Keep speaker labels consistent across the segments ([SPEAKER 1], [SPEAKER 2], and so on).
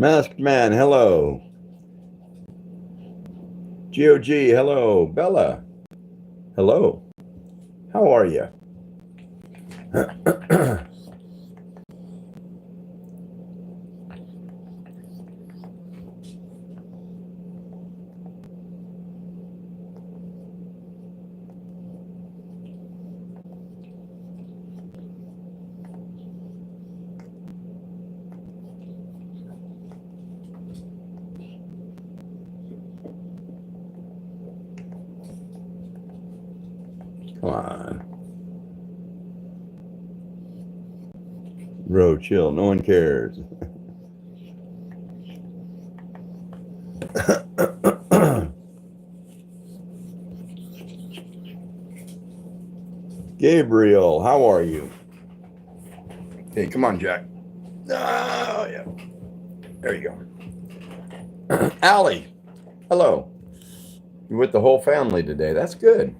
[SPEAKER 1] Masked Man, hello. GOG, hello. Bella, hello. How are you? Come on. Bro, chill. No one cares. Gabriel, how are you? Hey, come on, Jack. Oh, yeah. There you go. Allie, hello. You're with the whole family today. That's good.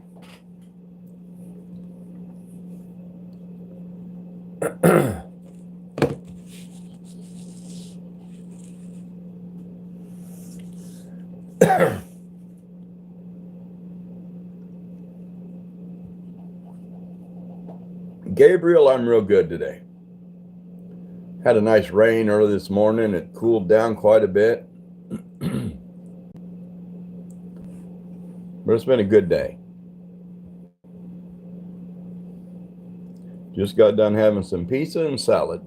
[SPEAKER 1] Gabriel, I'm real good today. Had a nice rain early this morning. It cooled down quite a bit. But it's been a good day. Just got done having some pizza and salad.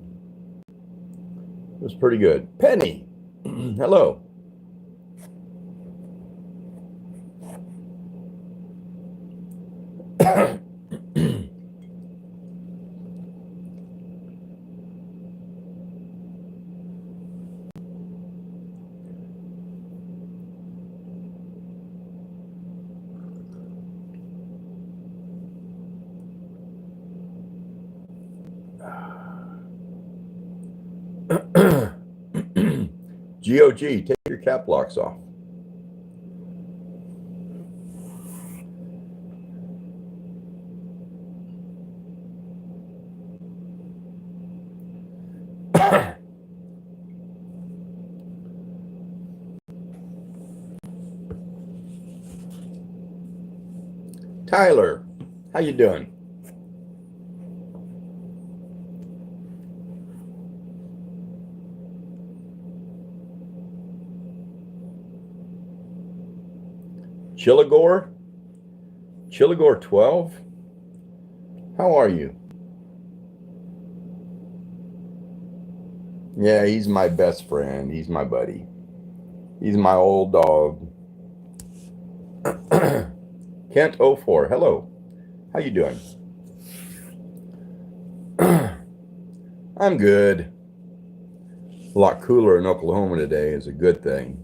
[SPEAKER 1] It was pretty good. Penny, hello. GOG, take your cap locks off. Tyler, how you doing? Chilligore? Chilligore 12? How are you? Yeah, he's my best friend. He's my buddy. He's my old dog. Kent 04, hello. How you doing? I'm good. A lot cooler in Oklahoma today is a good thing.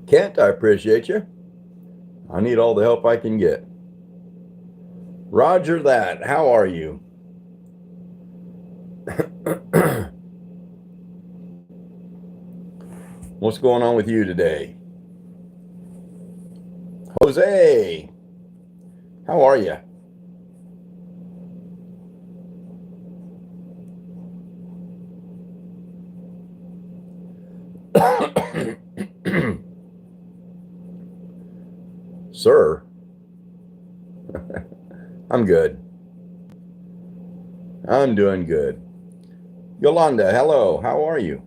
[SPEAKER 1] Kent, I appreciate you. I need all the help I can get. Roger that. How are you? What's going on with you today? Jose, how are you? Sir, I'm good. I'm doing good. Yolanda, hello. How are you?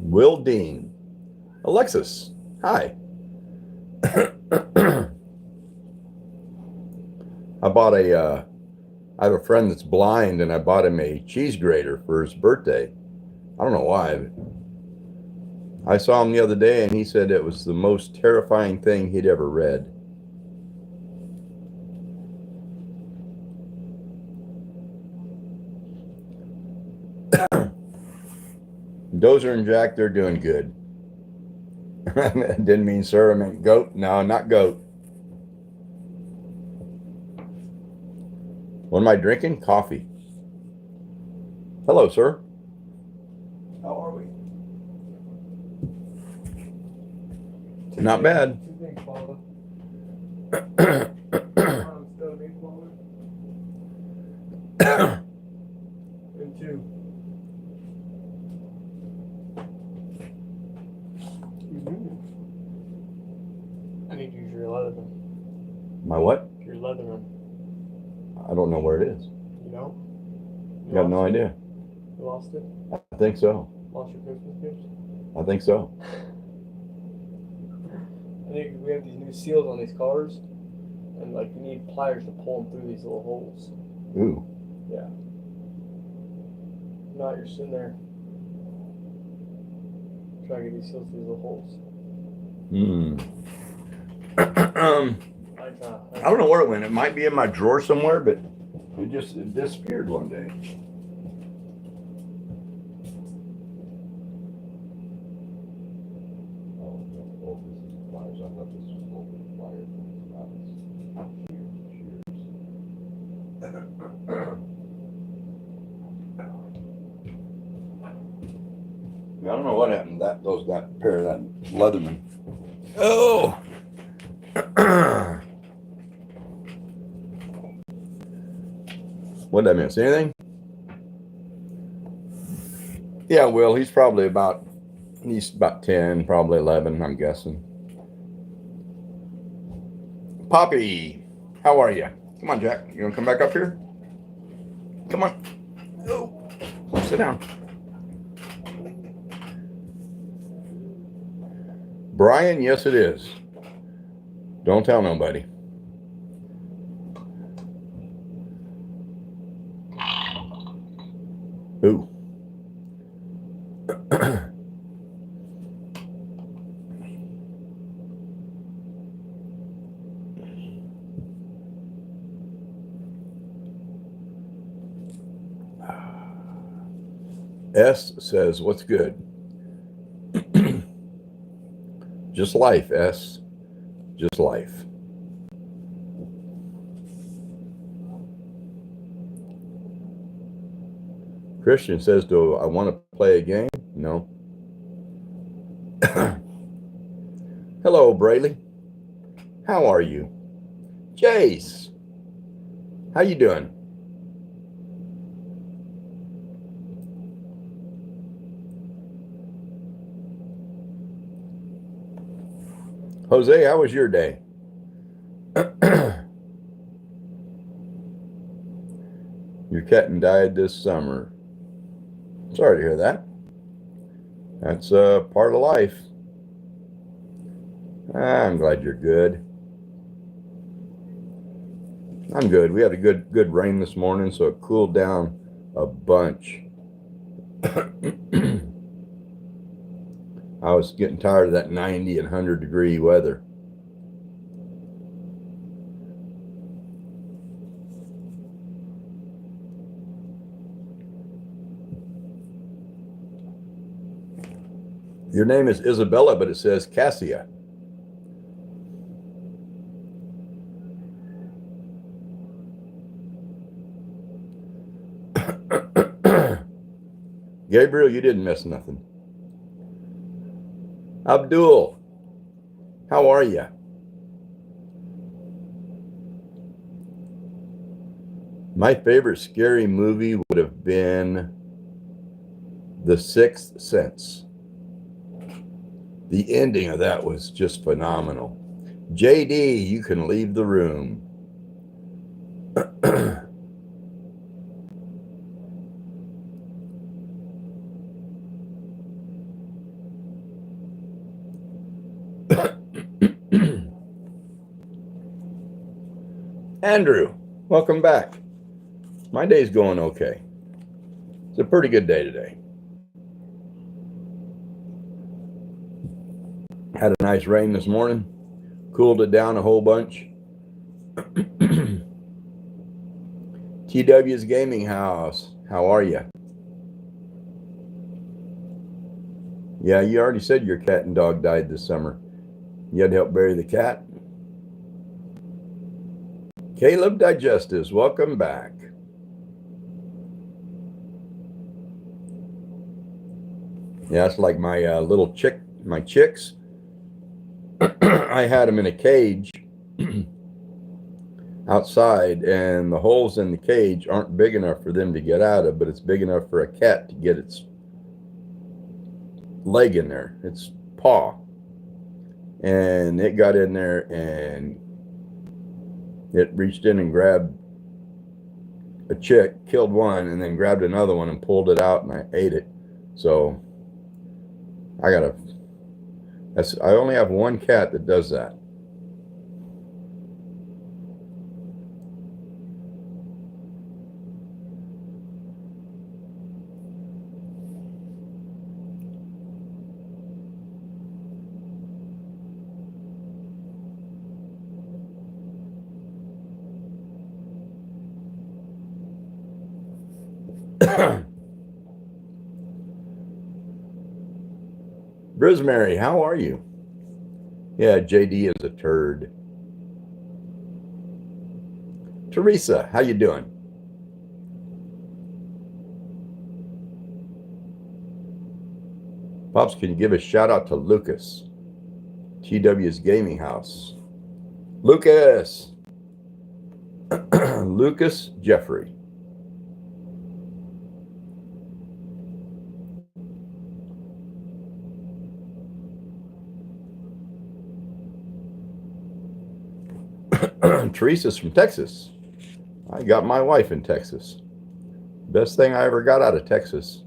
[SPEAKER 1] Will Dean. Alexis, hi. I have a friend that's blind and I bought him a cheese grater for his birthday. I don't know why. I saw him the other day and he said it was the most terrifying thing he'd ever read. Dozer and Jack, they're doing good. Didn't mean sir, I meant goat. No, not goat. What am I drinking? Coffee. Hello, sir. How are we? Not bad.
[SPEAKER 2] And two. I need to use your Leatherman.
[SPEAKER 1] My what?
[SPEAKER 2] Your Leatherman.
[SPEAKER 1] I don't know where it is.
[SPEAKER 2] You know?
[SPEAKER 1] I got no idea.
[SPEAKER 2] You lost it?
[SPEAKER 1] I think so.
[SPEAKER 2] Lost your Christmas gifts?
[SPEAKER 1] I think so.
[SPEAKER 2] I think we have these new seals on these cars, and like you need pliers to pull them through these little holes.
[SPEAKER 1] Ooh.
[SPEAKER 2] Yeah. If not, you're sitting there trying to get these seals through these little holes.
[SPEAKER 1] I don't know where it went. It might be in my drawer somewhere, but it disappeared one day. I don't know what happened. That pair of that Leatherman. Oh. What did I miss? Anything? Yeah, Will. He's about 10, probably 11, I'm guessing. Poppy, how are you? Come on, Jack. You want to come back up here? Come on. Oh. Sit down. Brian, yes it is. Don't tell nobody. Ooh. S says, what's good? Just life, S. Just life. Christian says, do I want to play a game? No. Hello, Brayley. How are you? Jace, how you doing? Jose, how was your day? Your kitten died this summer. Sorry to hear that. That's part of life. I'm glad you're good. I'm good. We had a good rain this morning, so it cooled down a bunch. I was getting tired of that 90 and 100 degree weather. Your name is Isabella, but it says Cassia. Gabriel, you didn't miss nothing. Abdul, how are you? My favorite scary movie would have been The Sixth Sense. The ending of that was just phenomenal. JD, you can leave the room. Andrew, welcome back. My day's going okay. It's a pretty good day today. Had a nice rain this morning. Cooled it down a whole bunch. TW's Gaming House, how are you? Yeah, you already said your cat and dog died this summer. You had to help bury the cat? Caleb Digestives, welcome back. Yeah, it's like my little my chicks. I had them in a cage outside, and the holes in the cage aren't big enough for them to get out of, but it's big enough for a cat to get its leg in there, its paw. And it got in there and it reached in and grabbed a chick, killed one, and then grabbed another one and pulled it out, and I ate it. So I only have one cat that does that. Rosemary, how are you? Yeah, JD is a turd. Teresa, how you doing? Pops, can you give a shout out to Lucas, TW's Gaming House? Lucas! Lucas Jeffrey. Teresa's from Texas. I got my wife in Texas. Best thing I ever got out of Texas.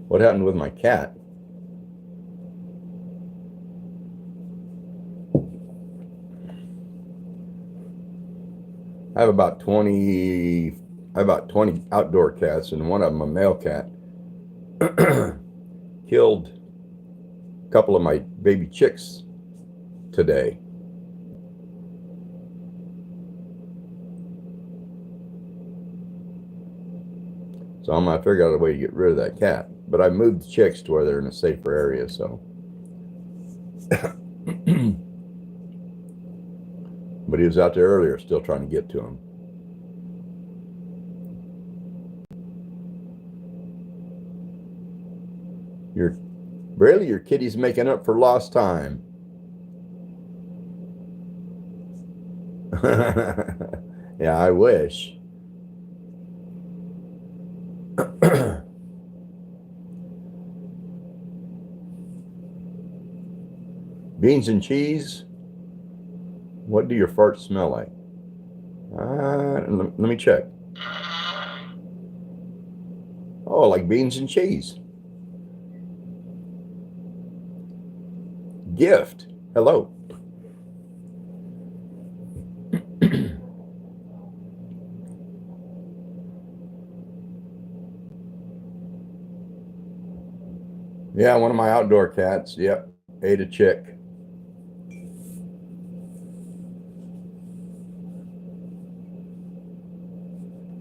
[SPEAKER 1] What happened with my cat? I have about 20 outdoor cats, and one of them a male cat. Killed a couple of my baby chicks today. So I'm gonna figure out a way to get rid of that cat. But I moved the chicks to where they're in a safer area, so. But he was out there earlier still trying to get to him. Your kitty's making up for lost time. Yeah, I wish. Beans and cheese? What do your farts smell like? Let me check. Oh, like beans and cheese. Gift. Hello. Yeah, one of my outdoor cats. Yep. Ate a chick.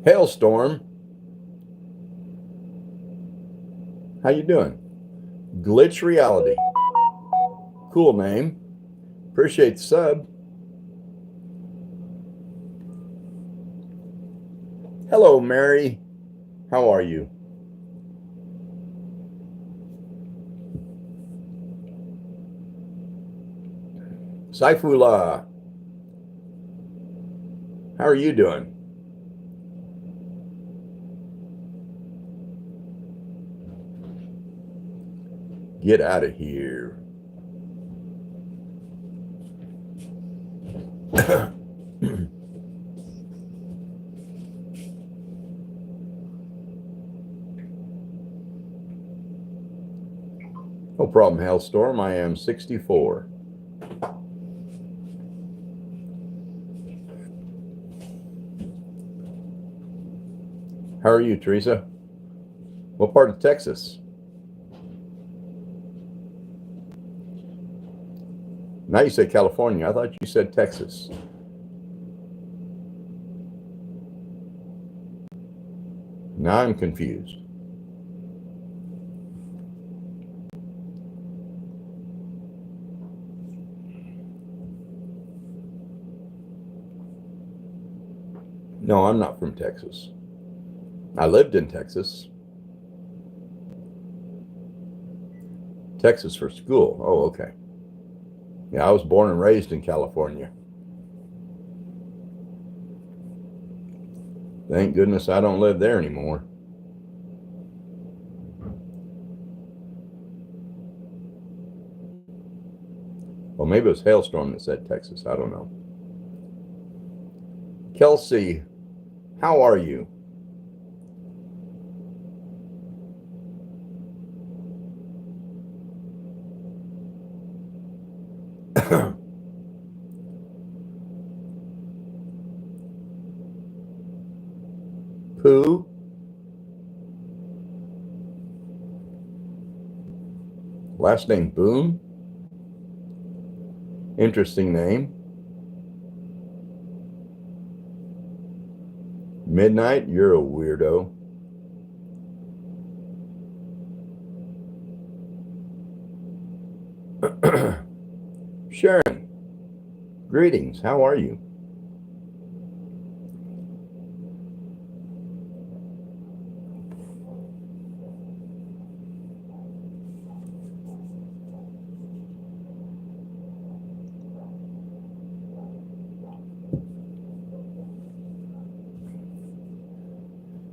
[SPEAKER 1] Hailstorm. How you doing? Glitch Reality. Cool name. Appreciate the sub. Hello, Mary. How are you? Saifullah. How are you doing? Get out of here. No problem, Hailstorm. I am 64. How are you, Teresa? What part of Texas? Now you say California. I thought you said Texas. Now I'm confused. No, I'm not from Texas. I lived in Texas. Texas for school. Oh, okay. Yeah, I was born and raised in California. Thank goodness I don't live there anymore. Well, maybe it was Hailstorm that said Texas. I don't know. Kelsey, how are you? Pooh? Last name Boone? Interesting name. Midnight? You're a weirdo. Sharon, greetings. How are you?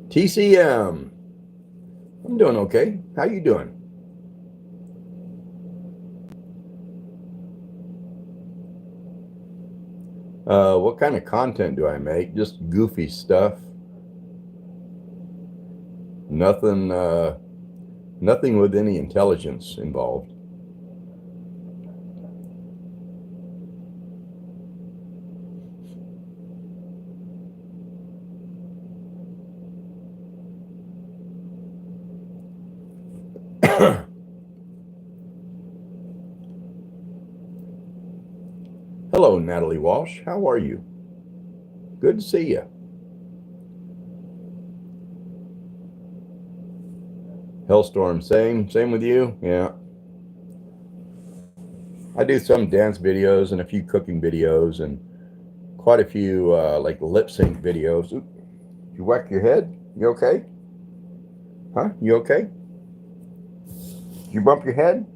[SPEAKER 1] TCM. I'm doing okay. How you doing? What kind of content do I make? Just goofy stuff. Nothing nothing with any intelligence involved. Hello, Natalie Walsh. How are you? Good to see you. Hellstorm, same with you? Yeah. I do some dance videos and a few cooking videos and quite a few like lip sync videos. Oop, you whack your head? You okay? Huh? You okay? You bump your head?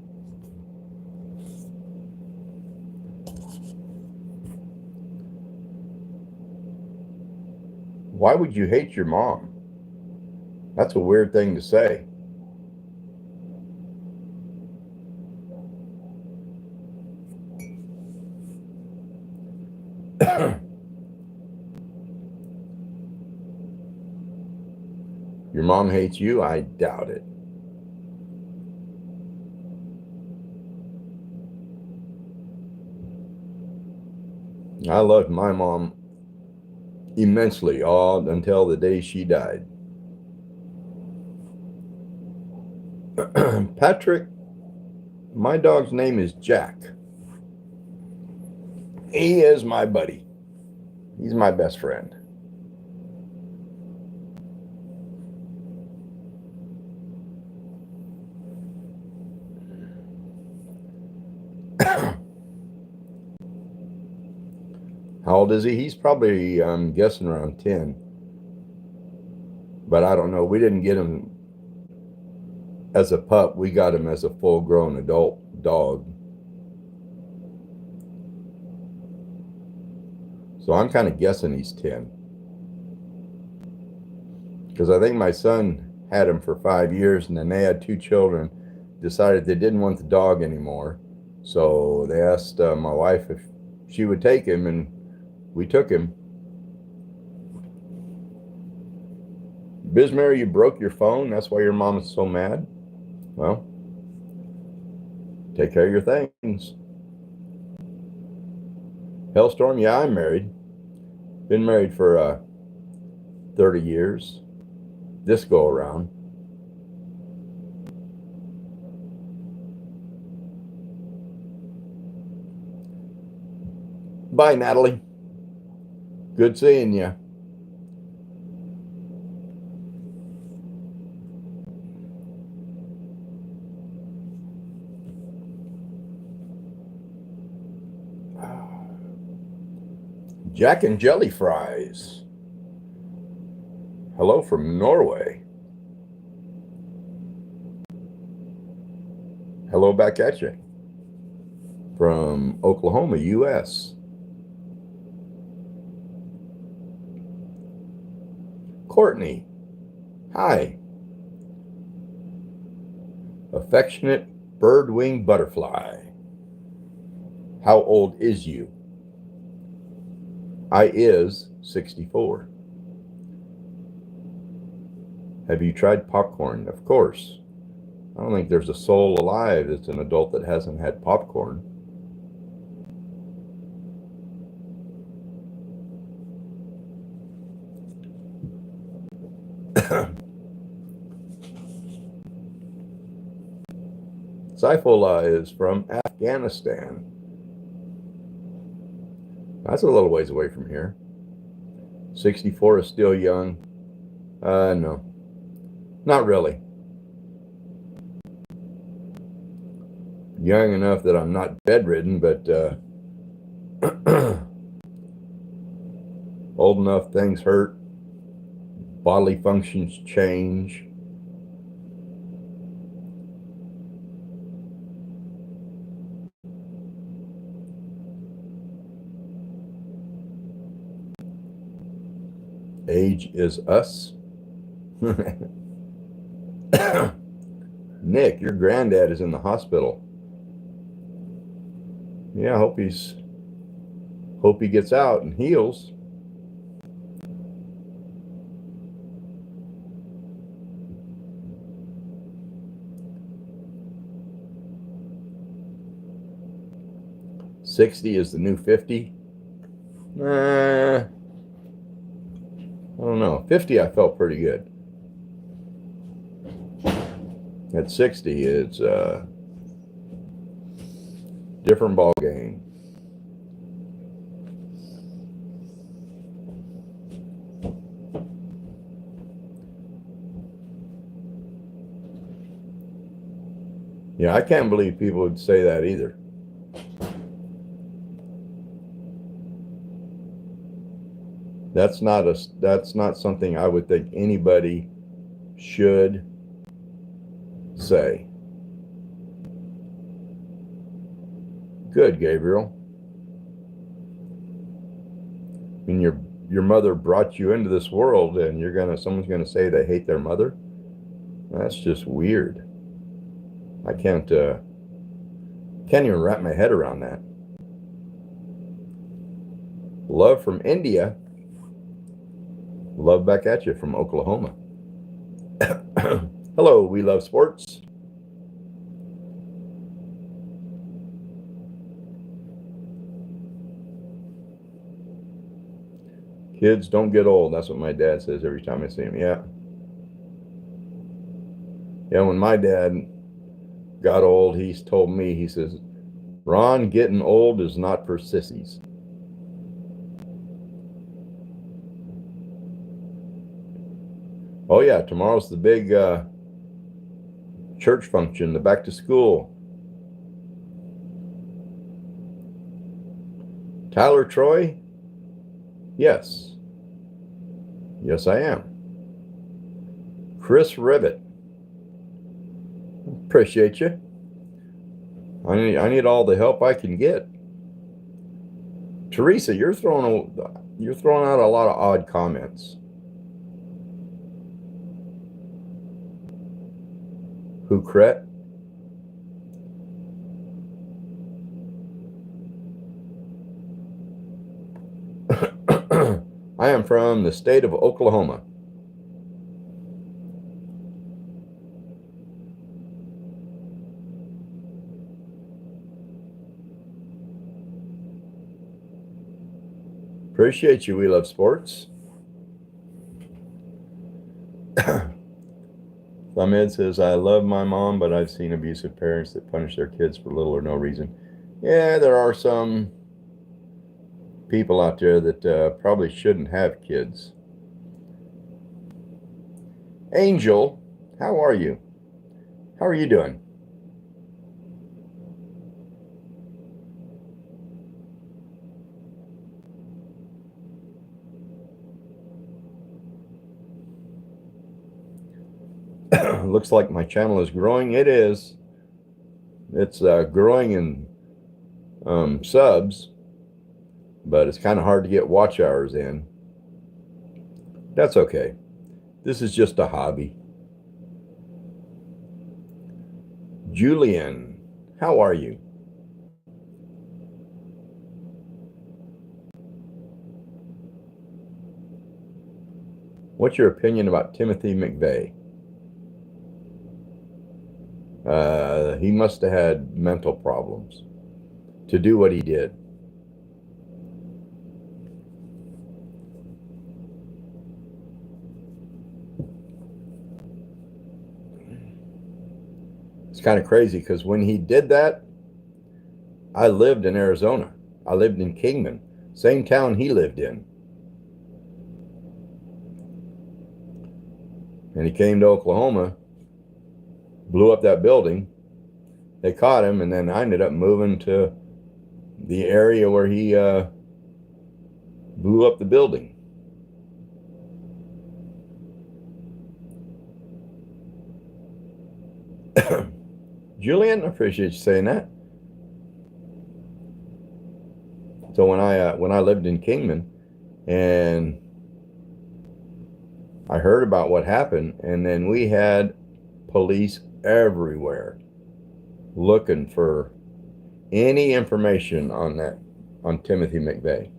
[SPEAKER 1] Why would you hate your mom? That's a weird thing to say. Your mom hates you? I doubt it. I loved my mom immensely all until the day she died. Patrick, my dog's name is Jack. He is my buddy. He's my best friend. How old is he? He's probably, I'm guessing, around 10. But I don't know. We didn't get him as a pup. We got him as a full-grown adult dog. So I'm kind of guessing he's 10. Because I think my son had him for 5 years, and then they had 2 children, decided they didn't want the dog anymore. So they asked my wife if she would take him, and we took him. Bismarck, you broke your phone? That's why your mom is so mad? Well, take care of your things. Hellstorm, yeah, I'm married. Been married for 30 years. This go around. Bye, Natalie. Good seeing you. Jack and Jelly Fries. Hello from Norway. Hello back at you from Oklahoma, U.S. Courtney, hi. Affectionate bird-winged butterfly. How old is you? I is 64. Have you tried popcorn? Of course. I don't think there's a soul alive that's an adult that hasn't had popcorn. Saifullah is from Afghanistan. That's a little ways away from here. 64 is still young. No, not really. Young enough that I'm not bedridden, but old enough things hurt. Bodily functions change. Age is us. Nick, your granddad is in the hospital. Yeah, hope he gets out and heals. $60 is the new $50. I don't know. $50, I felt pretty good. At $60, it's a different ball game. Yeah, I can't believe people would say that either. That's not something I would think anybody should say. Good, Gabriel. I mean, your mother brought you into this world, and someone's gonna say they hate their mother. That's just weird. I can't even wrap my head around that. Love from India. Love back at you from Oklahoma. Hello, we love sports. Kids don't get old. That's what my dad says every time I see him. Yeah. Yeah, when my dad got old, he's told me, he says, Ron, getting old is not for sissies. Oh yeah, tomorrow's the big church function, the back to school. Tyler Troy? Yes. Yes, I am. Chris Ribbit. Appreciate you. I need all the help I can get. Teresa, you're throwing out a lot of odd comments. Who cret? I am from the state of Oklahoma. Appreciate you. We love sports. Ahmed says, I love my mom, but I've seen abusive parents that punish their kids for little or no reason. Yeah, there are some people out there that probably shouldn't have kids. Angel, how are you? How are you doing? Looks like my channel is growing. It is. It's growing in subs, but it's kind of hard to get watch hours in. That's okay. This is just a hobby. Julian, how are you? What's your opinion about Timothy McVeigh? He must have had mental problems to do what he did. It's kind of crazy because when he did that, I lived in Arizona. I lived in Kingman, same town he lived in. And he came to Oklahoma, blew up that building. They caught him, and then I ended up moving to the area where he blew up the building. Julian, I appreciate you saying that. So when I lived in Kingman, and I heard about what happened, and then we had police everywhere looking for any information on Timothy McVeigh.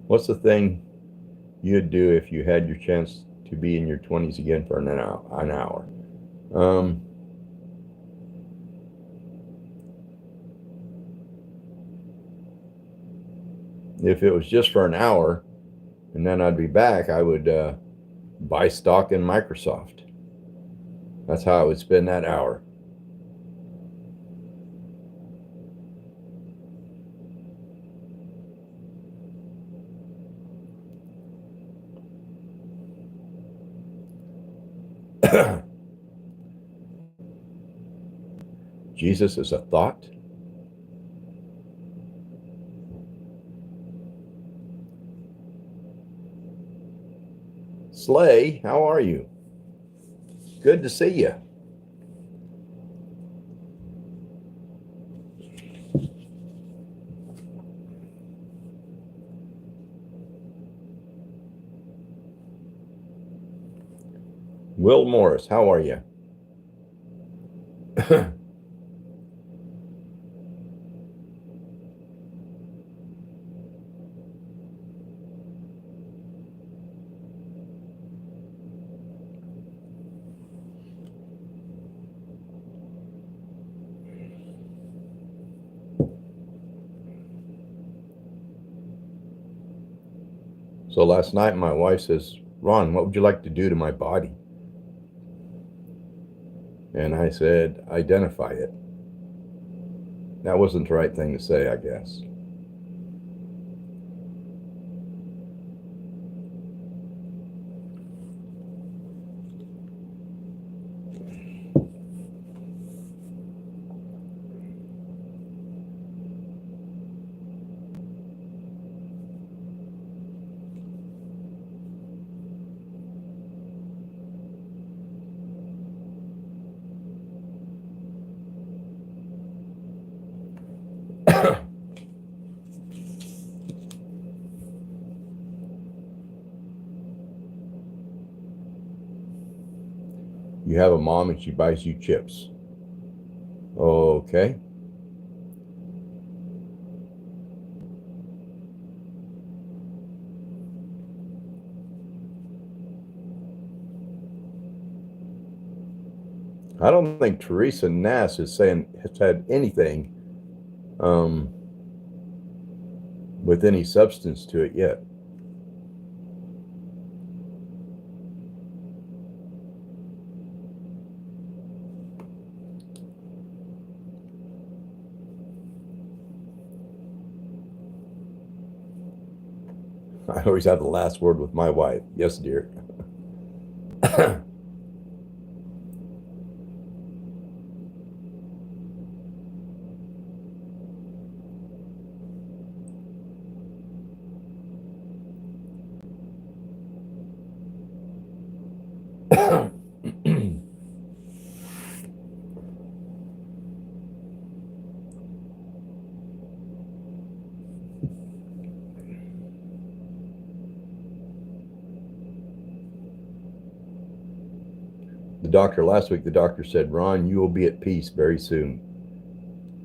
[SPEAKER 1] What's the thing you'd do if you had your chance to be in your 20s again for an hour? If it was just for an hour and then I'd be back, I would buy stock in Microsoft. That's how I would spend that hour. Jesus is a thought. Slay, how are you? Good to see you. Will Morris, how are you? So last night my wife says, Ron, what would you like to do to my body? And I said, identify it. That wasn't the right thing to say, I guess. You have a mom and she buys you chips. Okay. I don't think Teresa Nass has had anything with any substance to it yet. I always have the last word with my wife. Yes, dear. Last week, the doctor said, Ron, you will be at peace very soon.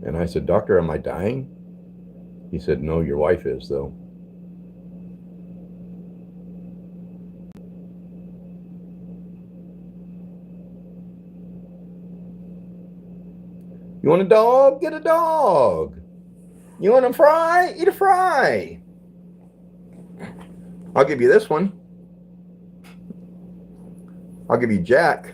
[SPEAKER 1] And I said, Doctor, am I dying? He said, no, your wife is, though. You want a dog? Get a dog. You want a fry? Eat a fry. I'll give you this one. I'll give you Jack.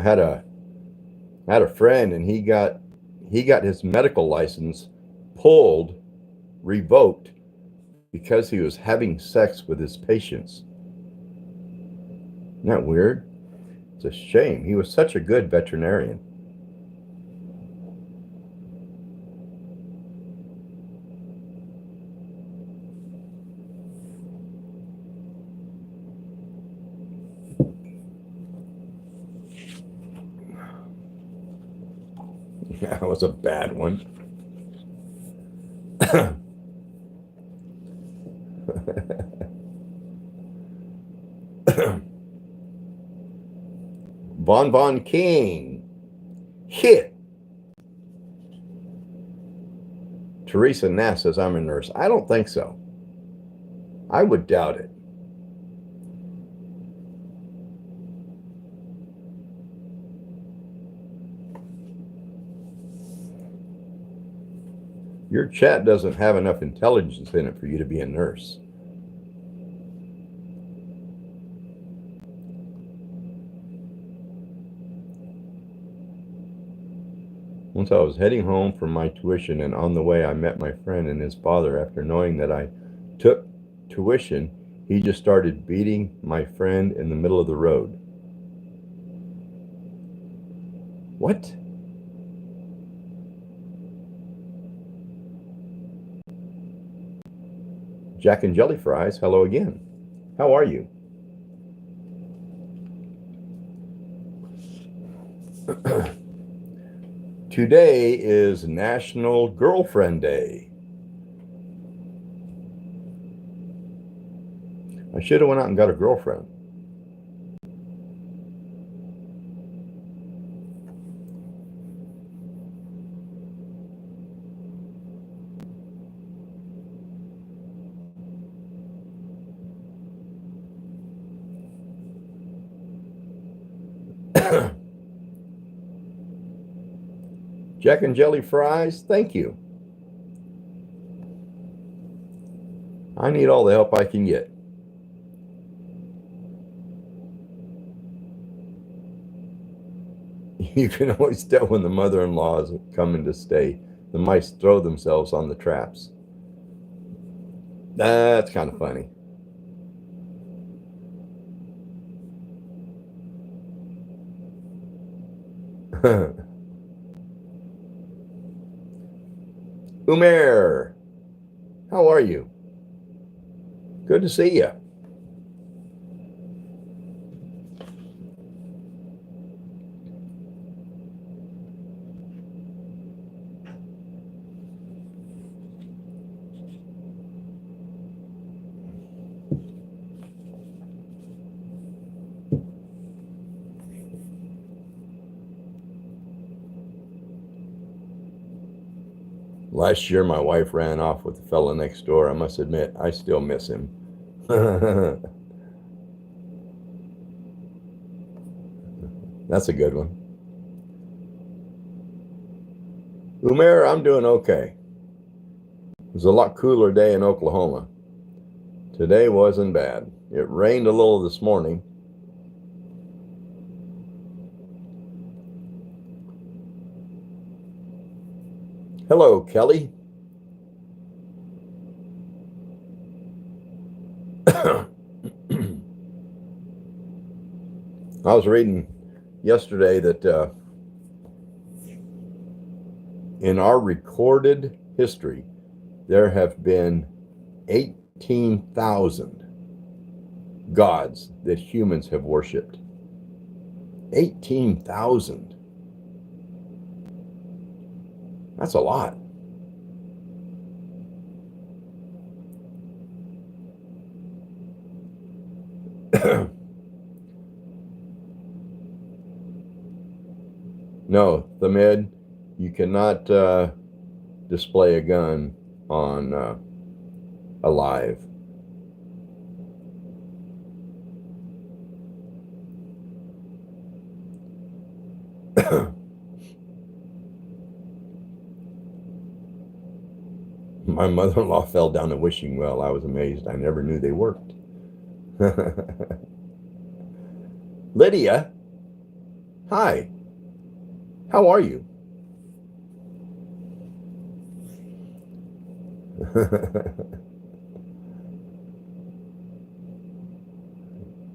[SPEAKER 1] I had a friend, and he got his medical license revoked because he was having sex with his patients. Isn't that weird? It's a shame. He was such a good veterinarian. That was a bad one. Von King. Hit. Teresa Nass says, I'm a nurse. I don't think so. I would doubt it. Your chat doesn't have enough intelligence in it for you to be a nurse. Once I was heading home from my tuition, and on the way I met my friend and his father. After knowing that I took tuition, he just started beating my friend in the middle of the road. What? Jack and Jelly Fries, hello again. How are you? Today is National Girlfriend Day. I should have went out and got a girlfriend. Jack and Jelly Fries, thank you. I need all the help I can get. You can always tell when the mother-in-law is coming to stay. The mice throw themselves on the traps. That's kind of funny. Umair, how are you? Good to see you. Last year, my wife ran off with the fella next door. I must admit, I still miss him. That's a good one. Umair, I'm doing okay. It was a lot cooler day in Oklahoma. Today wasn't bad. It rained a little this morning. Hello, Kelly. I was reading yesterday that in our recorded history, there have been 18,000 gods that humans have worshipped. 18,000. That's a lot. No, Thamid, you cannot display a gun on a live. My mother-in-law fell down a wishing well. I was amazed. I never knew they worked. Lydia, hi. How are you?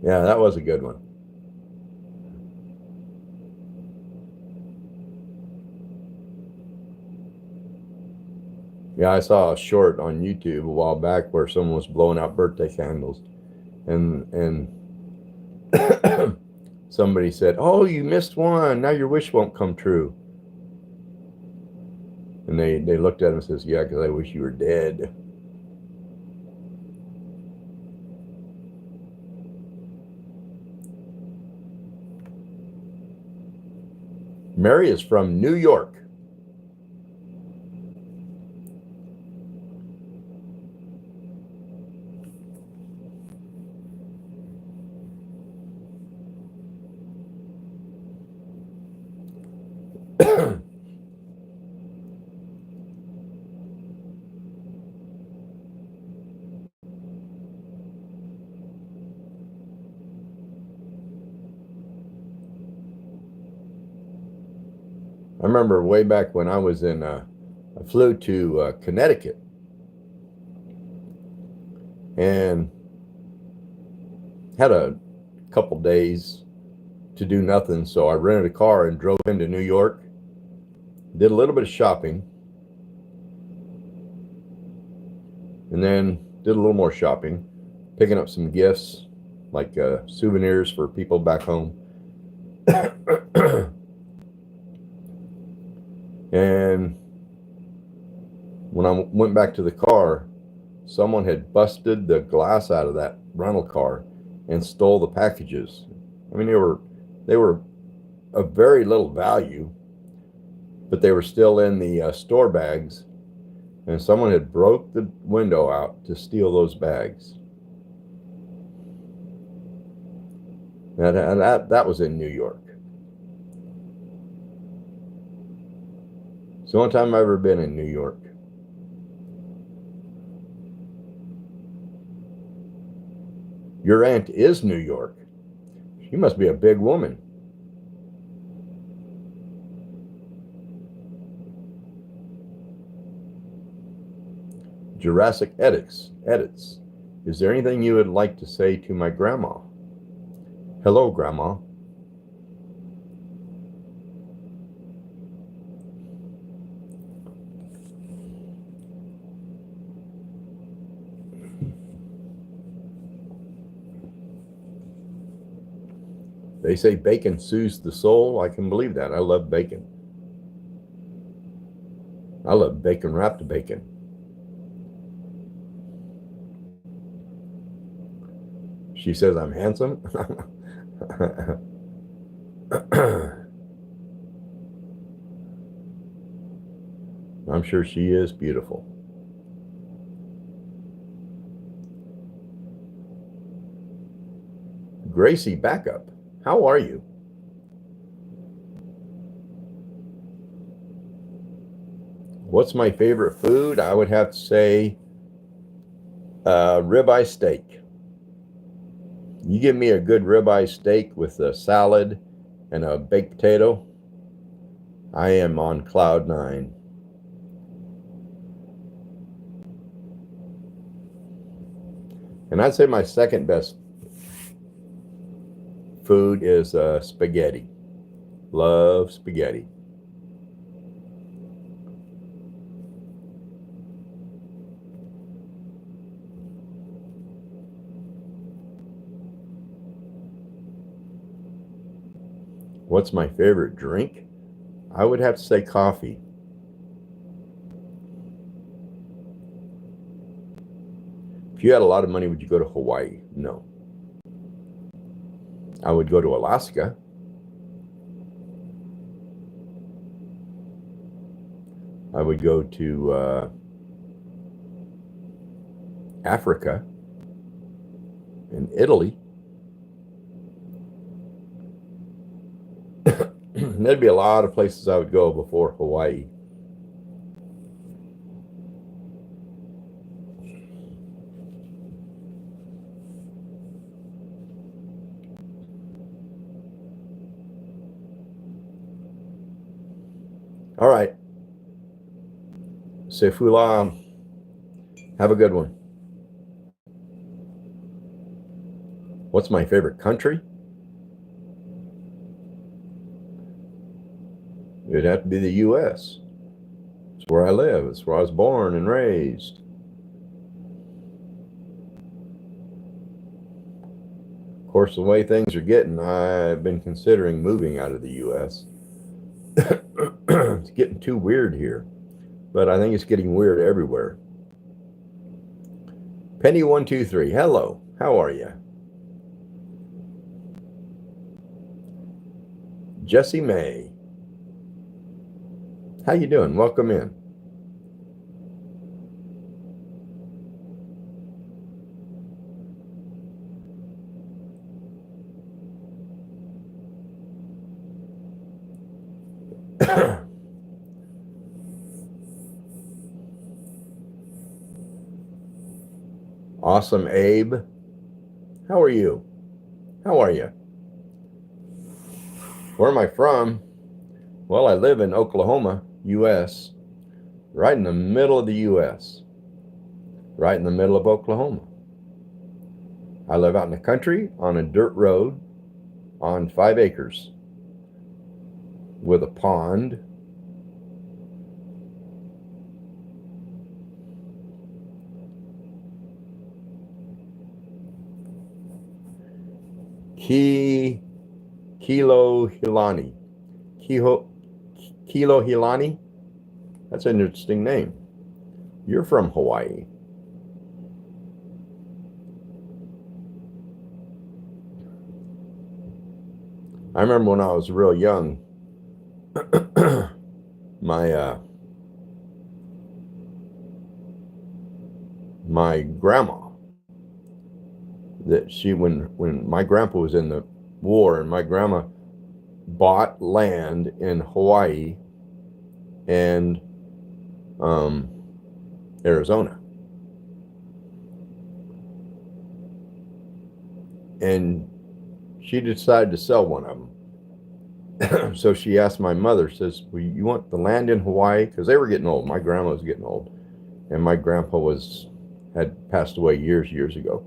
[SPEAKER 1] Yeah, that was a good one. Yeah, I saw a short on YouTube a while back where someone was blowing out birthday candles, and somebody said, "Oh, you missed one. Now your wish won't come true." And they looked at him and says, "Yeah, because I wish you were dead." Mary is from New York. I remember way back when I was in, I flew to Connecticut, and had a couple days to do nothing. So I rented a car and drove into New York, did a little bit of shopping, and then did a little more shopping, picking up some gifts like souvenirs for people back home. And when I went back to the car, someone had busted the glass out of that rental car and stole the packages. I mean, they were of very little value, but they were still in the store bags, and someone had broke the window out to steal those bags. That was in New York. It's the only time I've ever been in New York. Your aunt is New York. She must be a big woman. Jurassic Edits. Is there anything you would like to say to my grandma? Hello, Grandma. They say bacon soothes the soul. I can believe that. I love bacon. I love bacon wrapped bacon. She says I'm handsome. I'm sure she is beautiful. Gracie Backup, how are you? What's my favorite food? I would have to say ribeye steak. You give me a good ribeye steak with a salad and a baked potato, I am on cloud nine. And I'd say my second best food is spaghetti. Love spaghetti. What's my favorite drink? I would have to say coffee. If you had a lot of money, would you go to Hawaii? No. I would go to Alaska. I would go to Africa and Italy. There'd be a lot of places I would go before Hawaii. All right. Sefula, have a good one. What's my favorite country? It'd have to be the U.S. It's where I live. It's where I was born and raised. Of course, the way things are getting, I've been considering moving out of the U.S. It's getting too weird here, but I think it's getting weird everywhere. Penny123, hello. How are you? Jessie May, how you doing? Welcome in. Awesome, Abe. How are you? How are you? Where am I from? Well, I live in Oklahoma, U.S., right in the middle of the U.S., right in the middle of Oklahoma. I live out in the country on a dirt road on 5 acres with a pond. Kilo Hilani. Kilo Hilani? That's an interesting name. You're from Hawaii. I remember when I was real young, my grandma, that when my grandpa was in the war, and my grandma bought land in Hawaii and Arizona, and she decided to sell one of them. So she asked my mother, says, well, you want the land in Hawaii? Because they were getting old. My grandma was getting old, and my grandpa had passed away years ago.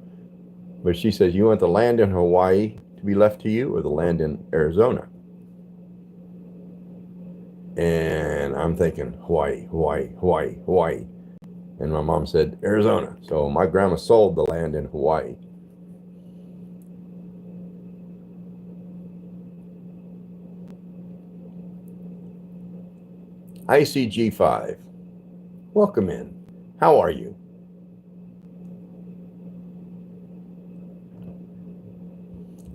[SPEAKER 1] But she says, you want the land in Hawaii to be left to you, or the land in Arizona? And I'm thinking, Hawaii. And my mom said, Arizona. So my grandma sold the land in Hawaii. ICG5, welcome in. How are you?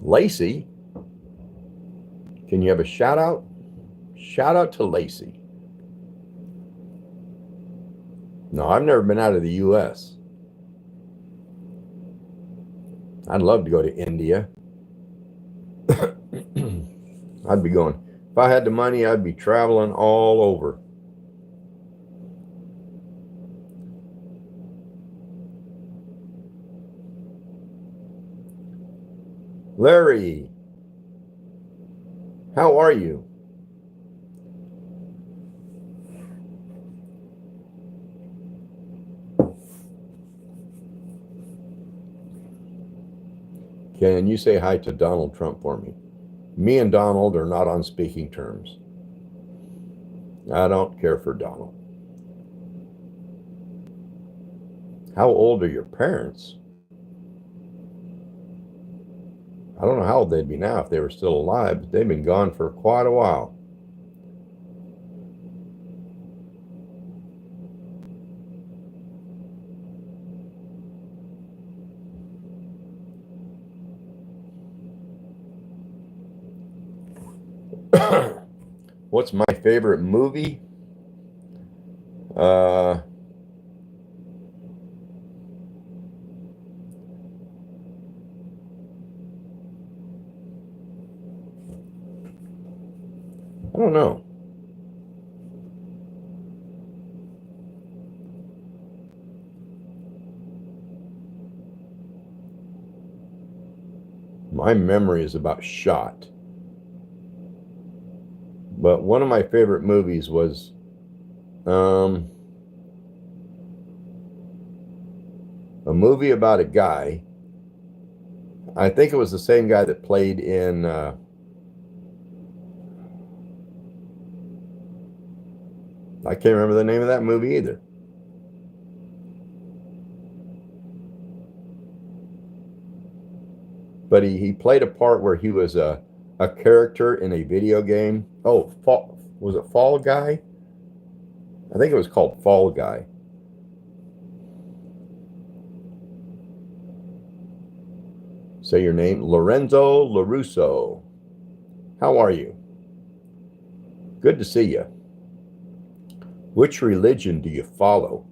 [SPEAKER 1] Lacey, can you have a shout out? Shout out to Lacey. No, I've never been out of the U.S. I'd love to go to India. I'd be going. If I had the money, I'd be traveling all over. Larry, how are you? Can you say hi to Donald Trump for me? Me and Donald are not on speaking terms. I don't care for Donald. How old are your parents? I don't know how old they'd be now if they were still alive, but they've been gone for quite a while. What's my favorite movie? I don't know. My memory is about shot. But one of my favorite movies was a movie about a guy. I think it was the same guy that played in I can't remember the name of that movie either. But he played a part where he was a character in a video game. Oh, was it Fall Guy? I think it was called Fall Guy. Say your name. Lorenzo LaRusso. How are you? Good to see you. Which religion do you follow?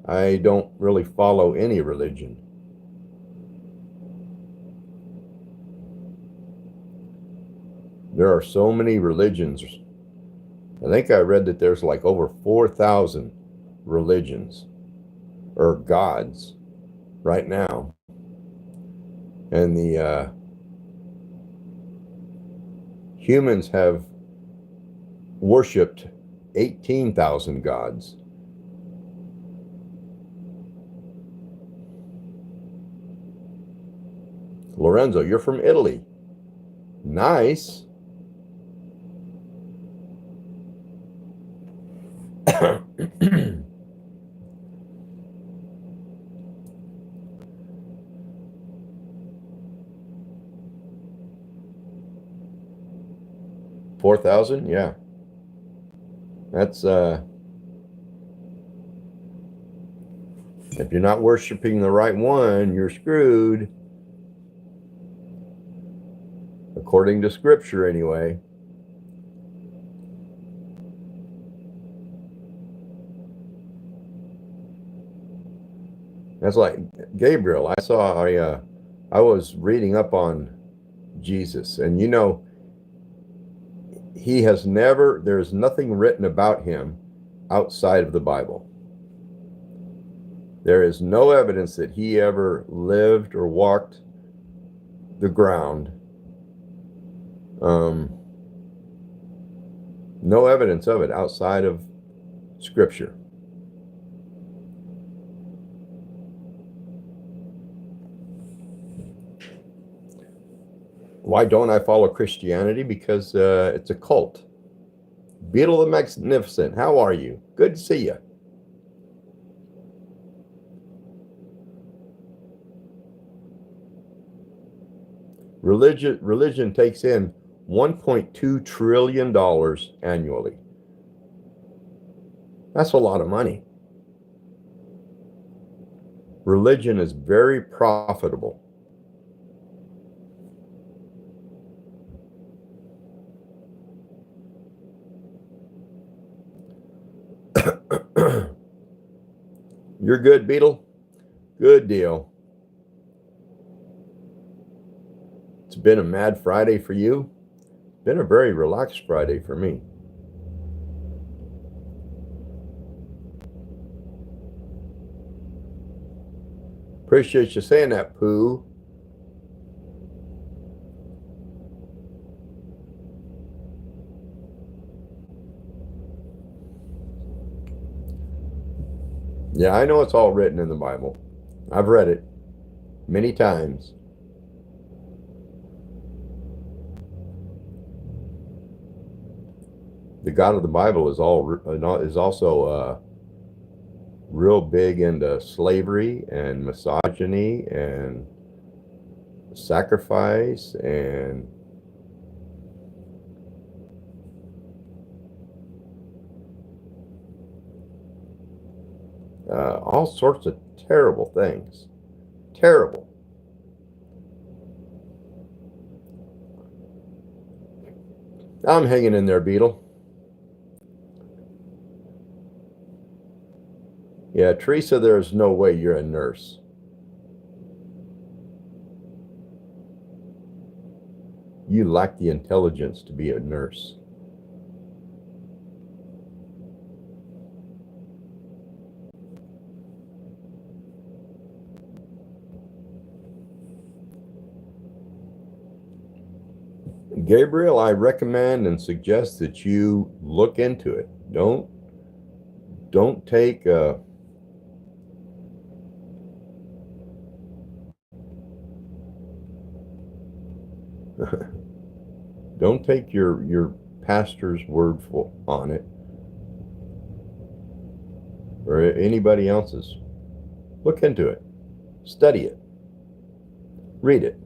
[SPEAKER 1] I don't really follow any religion. There are so many religions. I think I read that there's like over 4,000 religions or gods right now. And the humans have worshipped 18,000 gods. Lorenzo, you're from Italy. Nice. $4,000? Yeah. That's if you're not worshiping the right one, you're screwed. According to scripture anyway. That's like Gabriel. I was reading up on Jesus, and there's nothing written about him outside of the Bible. There is no evidence that he ever lived or walked the ground. No evidence of it outside of scripture. Why don't I follow Christianity? Because it's a cult. Beetle the Magnificent, how are you? Good to see you. Religion takes in $1.2 trillion annually. That's a lot of money. Religion is very profitable. You're good, Beetle? Good deal. It's been a mad Friday for you. Been a very relaxed Friday for me. Appreciate you saying that, Pooh. Yeah, I know it's all written in the Bible. I've read it many times. the God of the Bible is also real big into slavery and misogyny and sacrifice and all sorts of terrible things. Terrible. I'm hanging in there, Beetle. Yeah, Teresa, there's no way you're a nurse. You lack the intelligence to be a nurse. Gabriel, I recommend and suggest that you look into it. Don't take don't take your pastor's word on it or anybody else's. Look into it. Study it. Read it.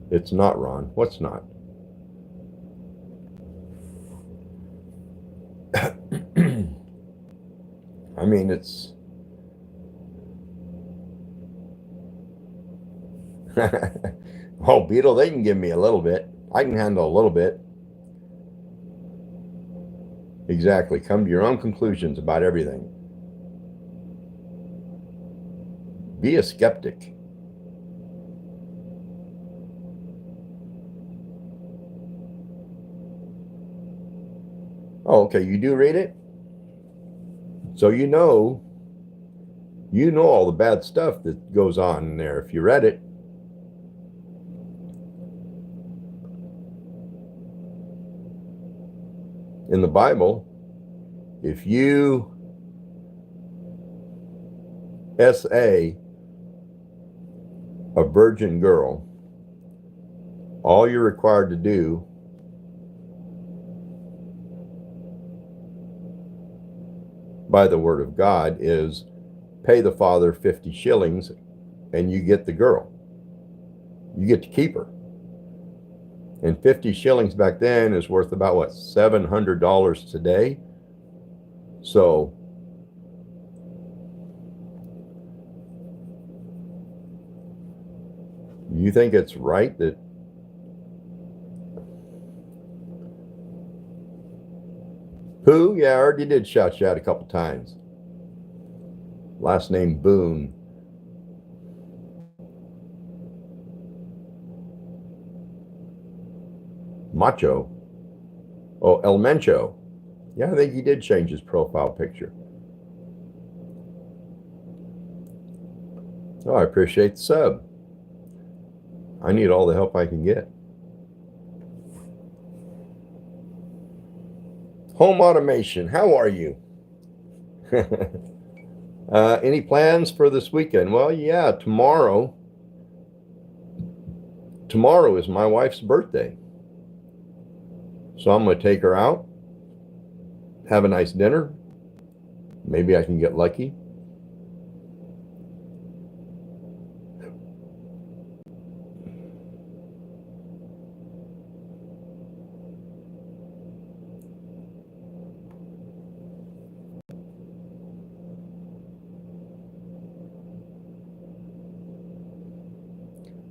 [SPEAKER 1] It's not, Ron. What's not? I mean, it's oh, Beetle, they can give me a little bit. I can handle a little bit. Exactly. Come to your own conclusions about everything. Be a skeptic. Oh, okay. You do read it? So you know all the bad stuff that goes on in there if you read it. In the Bible, if you SA a virgin girl, all you're required to do by the word of God is pay the father 50 shillings and you get the girl. You get to keep her. And 50 shillings back then is worth about what, $700 today. So you think it's right that who? Yeah, I already did shout you out a couple times. Last name Boone. Macho. Oh, El Mencho. Yeah, I think he did change his profile picture. Oh, I appreciate the sub. I need all the help I can get. Home automation, how are you? Any plans for this weekend? Well, yeah, tomorrow is my wife's birthday. So I'm going to take her out, have a nice dinner. Maybe I can get lucky.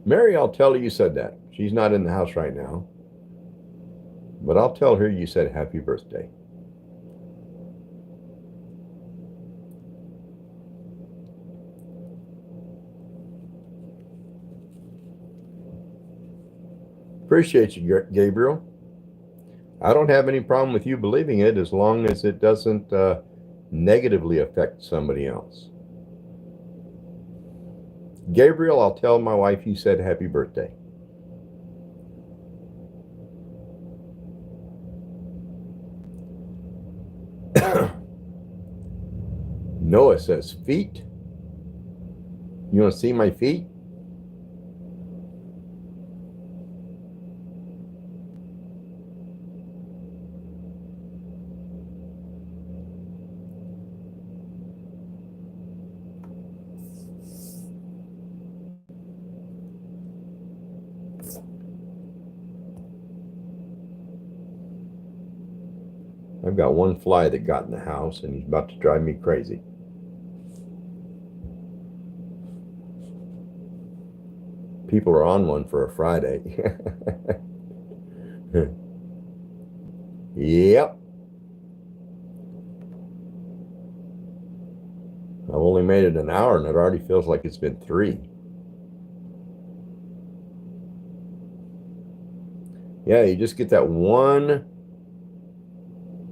[SPEAKER 1] Mary, I'll tell her you said that. She's not in the house right now. But I'll tell her you said happy birthday. Appreciate you, Gabriel. I don't have any problem with you believing it as long as it doesn't negatively affect somebody else. Gabriel, I'll tell my wife you said happy birthday. Noah says feet. You want to see my feet? I've got one fly that got in the house, and he's about to drive me crazy. People are on one for a Friday. Yep. I've only made it an hour, and it already feels like it's been 3. Yeah, you just get that one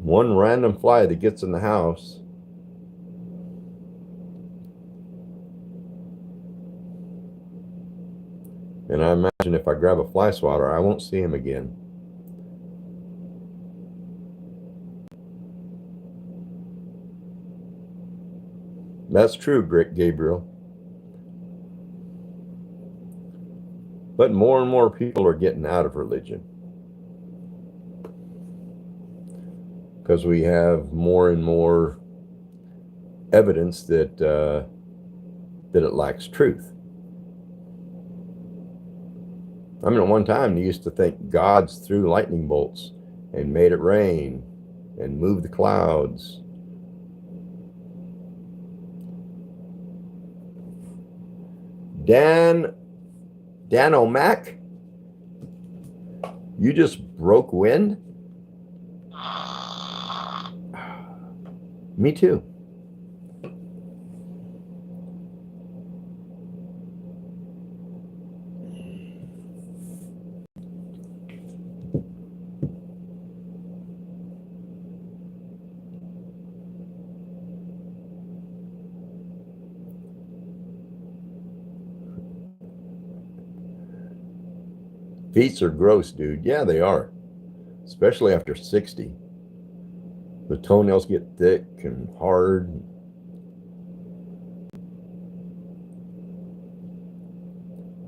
[SPEAKER 1] random fly that gets in the house. And I imagine if I grab a fly swatter, I won't see him again. That's true, Gabriel. But more and more people are getting out of religion, because we have more and more evidence that that it lacks truth. I mean, at one time, they used to think gods threw lightning bolts and made it rain and moved the clouds. Dan O'Mac, you just broke wind? Me too. Feet are gross, dude. Yeah, they are. Especially after 60. The toenails get thick and hard.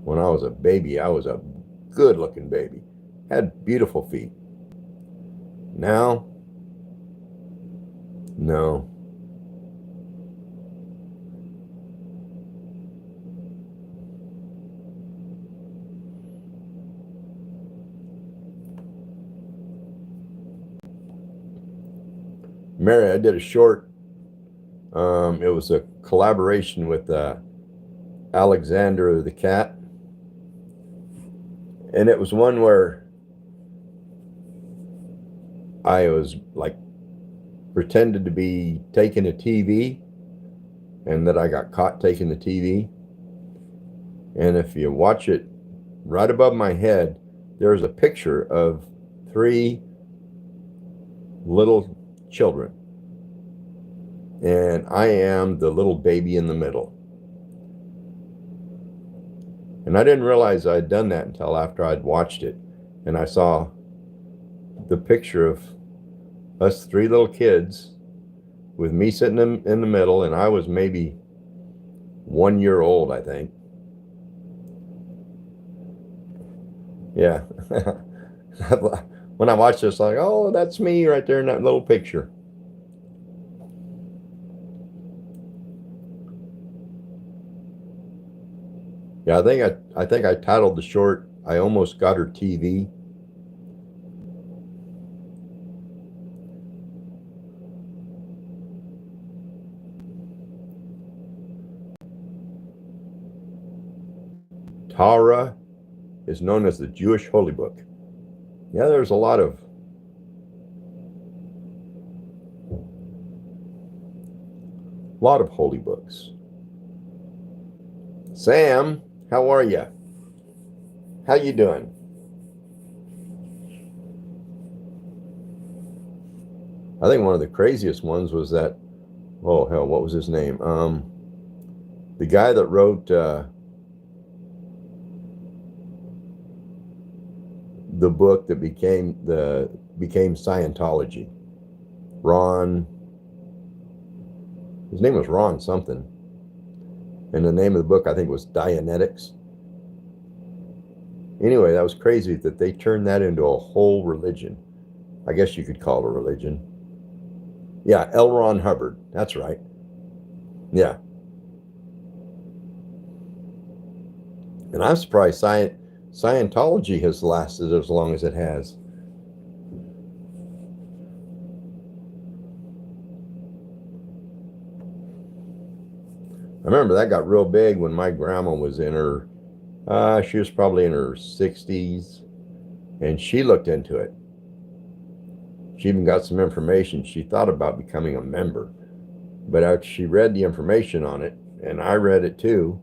[SPEAKER 1] When I was a baby, I was a good-looking baby. Had beautiful feet. Now, no. Mary, I did a short. It was a collaboration with Alexander the cat. And it was one where I was like pretended to be taking a TV, and that I got caught taking the TV. And if you watch it, right above my head, there's a picture of 3 little children. And I am the little baby in the middle. And I didn't realize I'd done that until after I'd watched it. And I saw the picture of us 3 little kids with me sitting in the middle, and I was maybe 1 year old, I think. Yeah. When I watched this, I'm like, oh, that's me right there in that little picture. Yeah, I think I titled the short, I Almost Got Her TV. Torah is known as the Jewish Holy Book. Yeah, there's a lot of holy books. Sam, how are you? How you doing? I think one of the craziest ones was that, oh hell, what was his name? The guy that wrote the book that became Scientology. Ron, his name was Ron something, and the name of the book I think was Dianetics. Anyway, that was crazy that they turned that into a whole religion. I guess you could call it a religion. Yeah, L. Ron Hubbard. That's right. Yeah. And I'm surprised Scientology has lasted as long as it has. remember that got real big when my grandma was in her, she was probably in her 60s, and she looked into it. She even got some information. She thought about becoming a member. But after she read the information on it, and I read it too,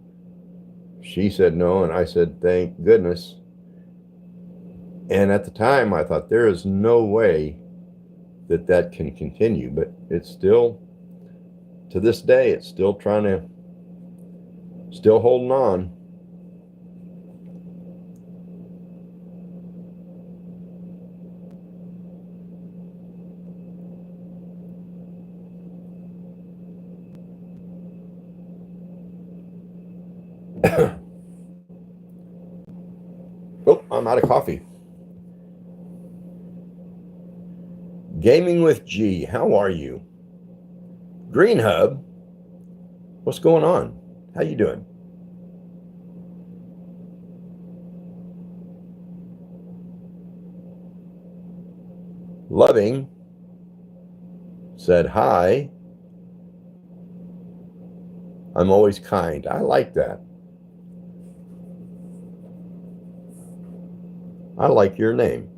[SPEAKER 1] she said no, and I said, thank goodness. And at the time, I thought there is no way that that can continue. But it's still, to this day, it's still still holding on. Oh, I'm out of coffee. Gaming with G, how are you? Green Hub, what's going on? How you doing? Loving said hi. I'm always kind. I like that. I like your name.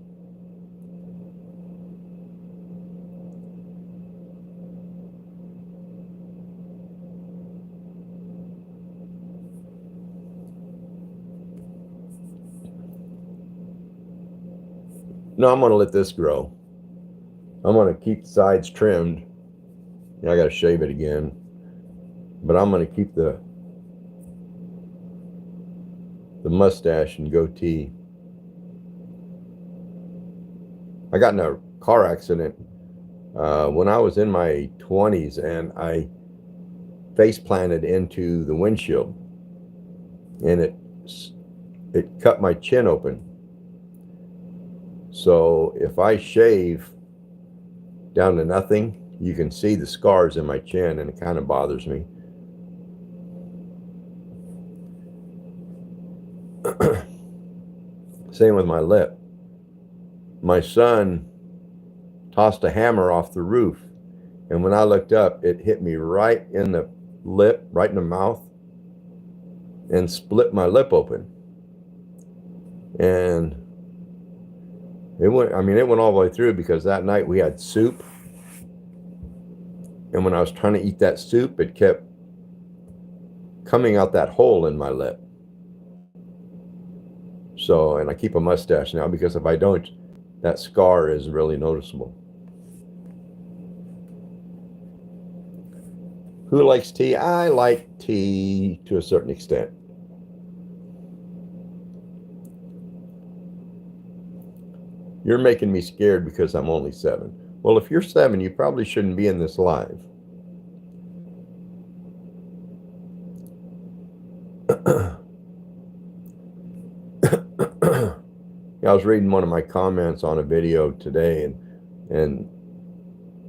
[SPEAKER 1] No, I'm going to let this grow. I'm going to keep the sides trimmed. Yeah, I got to shave it again. But I'm going to keep the mustache and goatee. I got in a car accident when I was in my 20s, and I face planted into the windshield, and it cut my chin open. So if I shave down to nothing, you can see the scars in my chin, and it kind of bothers me. Same with my lip. My son tossed a hammer off the roof, and when I looked up, it hit me right in the lip, right in the mouth, and split my lip open. And it went all the way through, because that night we had soup, and when I was trying to eat that soup, it kept coming out that hole in my lip. So, and I keep a mustache now, because if I don't, that scar is really noticeable. Who likes tea? I like tea to a certain extent. You're making me scared because I'm only 7. Well, if you're 7, you probably shouldn't be in this live. I was reading one of my comments on a video today, and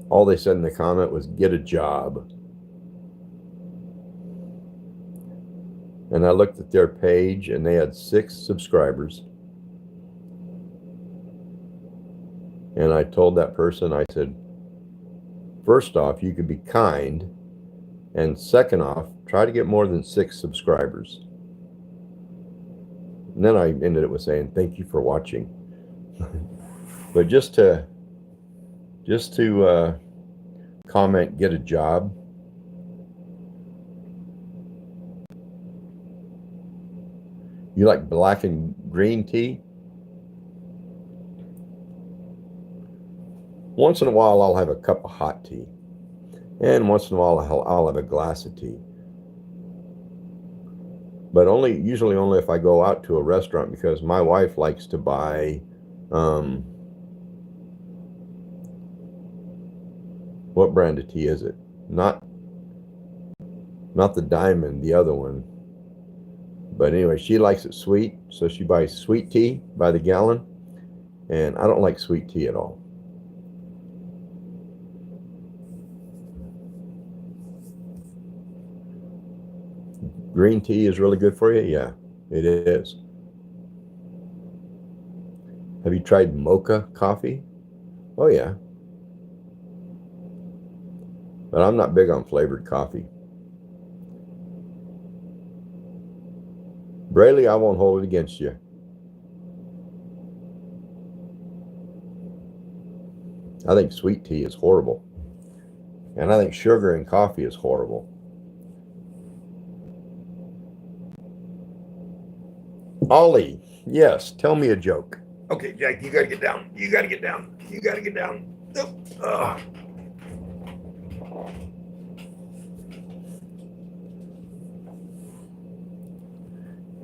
[SPEAKER 1] all they said in the comment was, get a job. And I looked at their page, and they had 6 subscribers. And I told that person, I said, first off, you could be kind. And second off, try to get more than 6 subscribers. And then I ended it with saying, thank you for watching. But just to comment, get a job. You like black and green tea? Once in a while, I'll have a cup of hot tea. And once in a while, I'll have a glass of tea. But usually only if I go out to a restaurant, because my wife likes to buy, what brand of tea is it? Not the Diamond, the other one. But anyway, she likes it sweet, so she buys sweet tea by the gallon. And I don't like sweet tea at all. Green tea is really good for you? Yeah, it is. Have you tried mocha coffee? Oh, yeah. But I'm not big on flavored coffee. Braley, I won't hold it against you. I think sweet tea is horrible. And I think sugar in coffee is horrible. Ollie, yes, tell me a joke. Okay, Jack, you gotta get down. You gotta get down. You gotta get down. Ugh.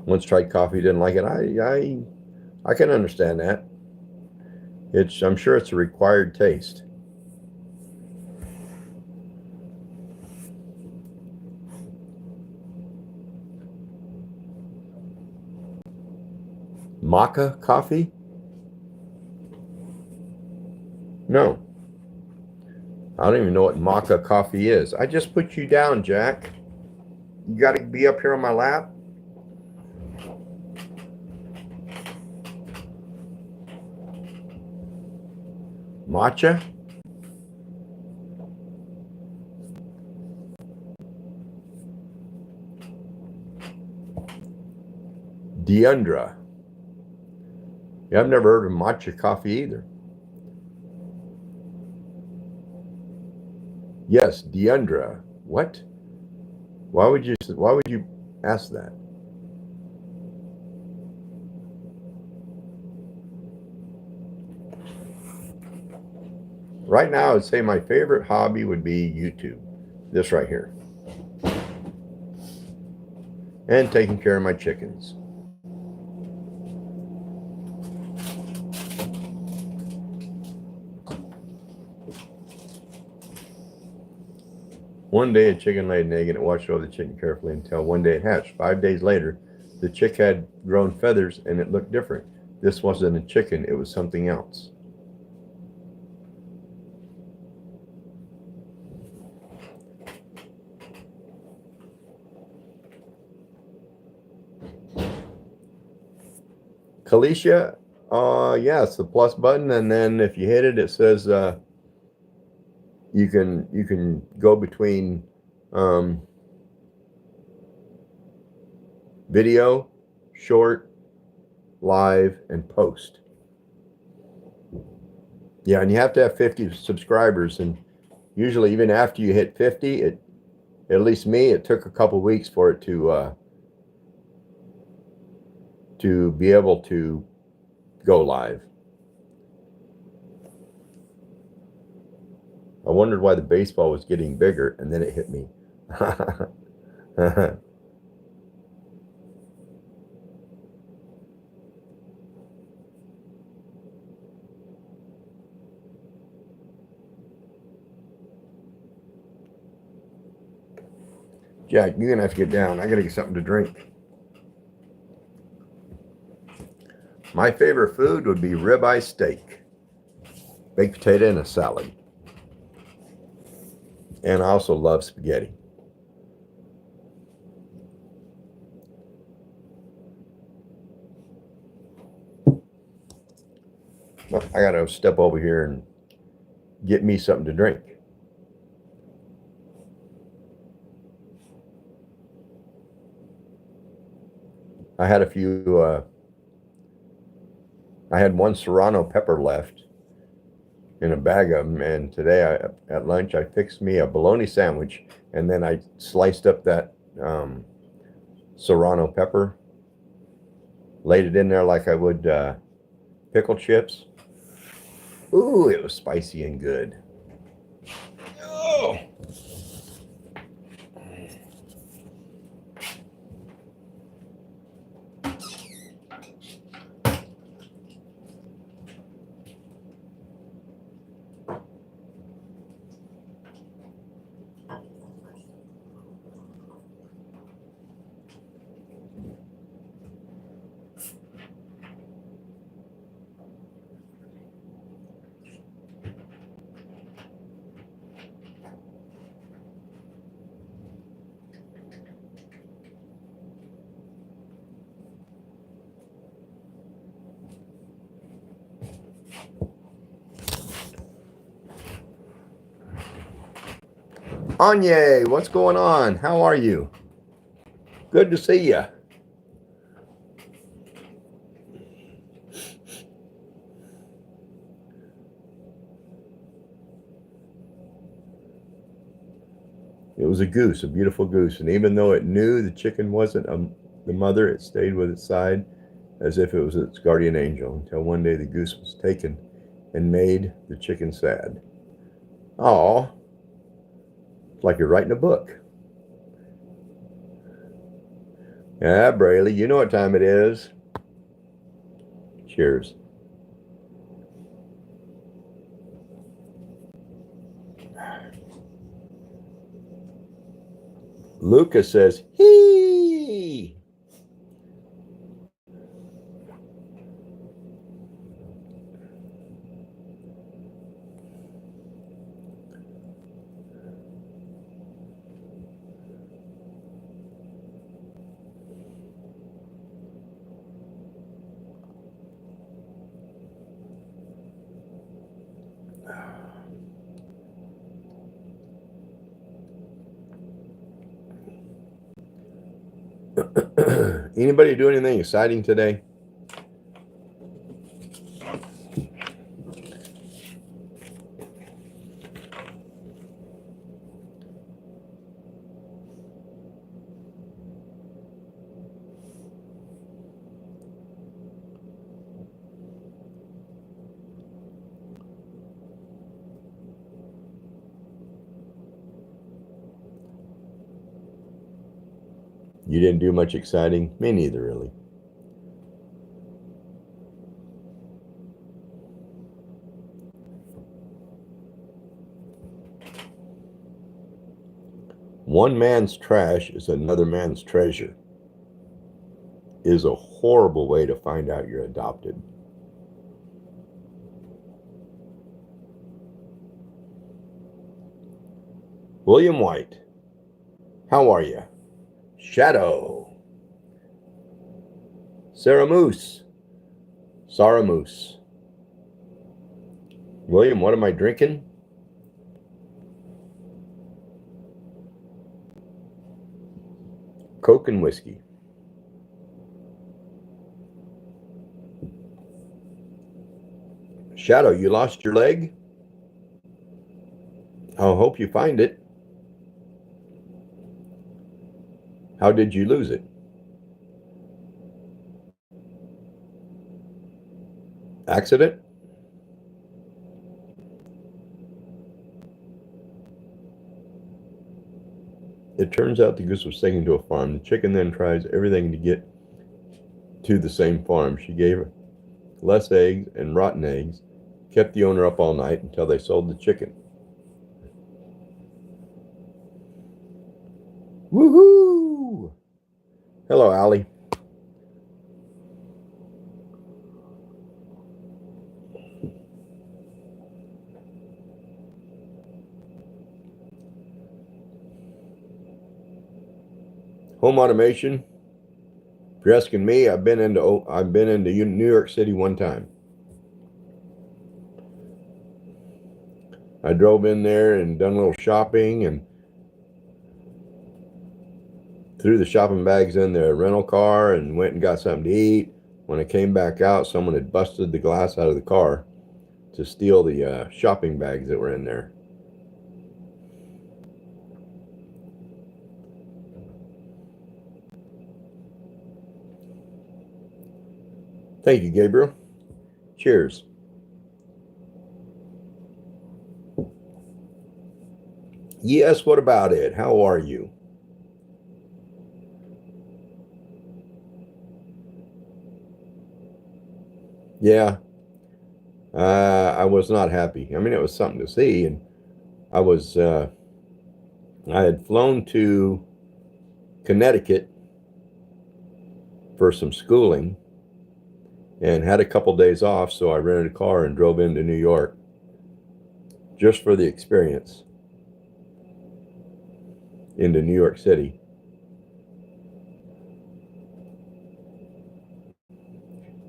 [SPEAKER 1] Once tried coffee, didn't like it. I can understand that. I'm sure it's a required taste. Maca coffee? No. I don't even know what maca coffee is. I just put you down, Jack. You got to be up here on my lap. Matcha? Deandra. Yeah, I've never heard of matcha coffee either. Yes, Deandra. What? Why would you ask that? Right now, I would say my favorite hobby would be YouTube. This right here. And taking care of my chickens. One day a chicken laid an egg and it watched over the chicken carefully until one day it hatched. 5 days later, the chick had grown feathers and it looked different. This wasn't a chicken, it was something else. Kalisha, yeah, it's the plus button, and then if you hit it, it says you can go between video, short, live, and post. Yeah, and you have to have 50 subscribers, and usually even after you hit 50, at least me, it took a couple weeks for it to be able to go live. I wondered why the baseball was getting bigger, and then it hit me. Jack, you're gonna have to get down. I gotta get something to drink. My favorite food would be ribeye steak, baked potato, and a salad. And I also love spaghetti. Well, I gotta step over here and get me something to drink. I had a few, I had one serrano pepper left in a bag of them, and today at lunch I fixed me a bologna sandwich, and then I sliced up that serrano pepper, laid it in there like I would pickle chips. Ooh, it was spicy and good. Oh. Anye, what's going on? How are you? Good to see you. It was a goose, a beautiful goose. And even though it knew the chicken wasn't the mother, it stayed with its side as if it was its guardian angel until one day the goose was taken and made the chicken sad. Aw, it's like you're writing a book. Yeah, Brayley, you know what time it is. Cheers. Lucas says, hee. Anybody do anything exciting today? You didn't do much exciting? Me neither, really. One man's trash is another man's treasure is a horrible way to find out you're adopted. William White, how are you? Shadow. Sarah Moose. Sarah Moose. William, what am I drinking? Coke and whiskey. Shadow, you lost your leg? I hope you find it. How did you lose it? Accident? It turns out the goose was taken to a farm. The chicken then tries everything to get to the same farm. She gave her less eggs and rotten eggs, kept the owner up all night until they sold the chicken. Woohoo! Hello, Allie. Home automation. If you're asking me, I've been into New York City one time. I drove in there and done a little shopping and threw the shopping bags in the rental car and went and got something to eat. When I came back out, someone had busted the glass out of the car to steal the shopping bags that were in there. Thank you, Gabriel. Cheers. Yes, what about it? How are you? Yeah, I was not happy. I mean, it was something to see, and I had flown to Connecticut for some schooling and had a couple days off, so I rented a car and drove into New York just for the experience into New York City.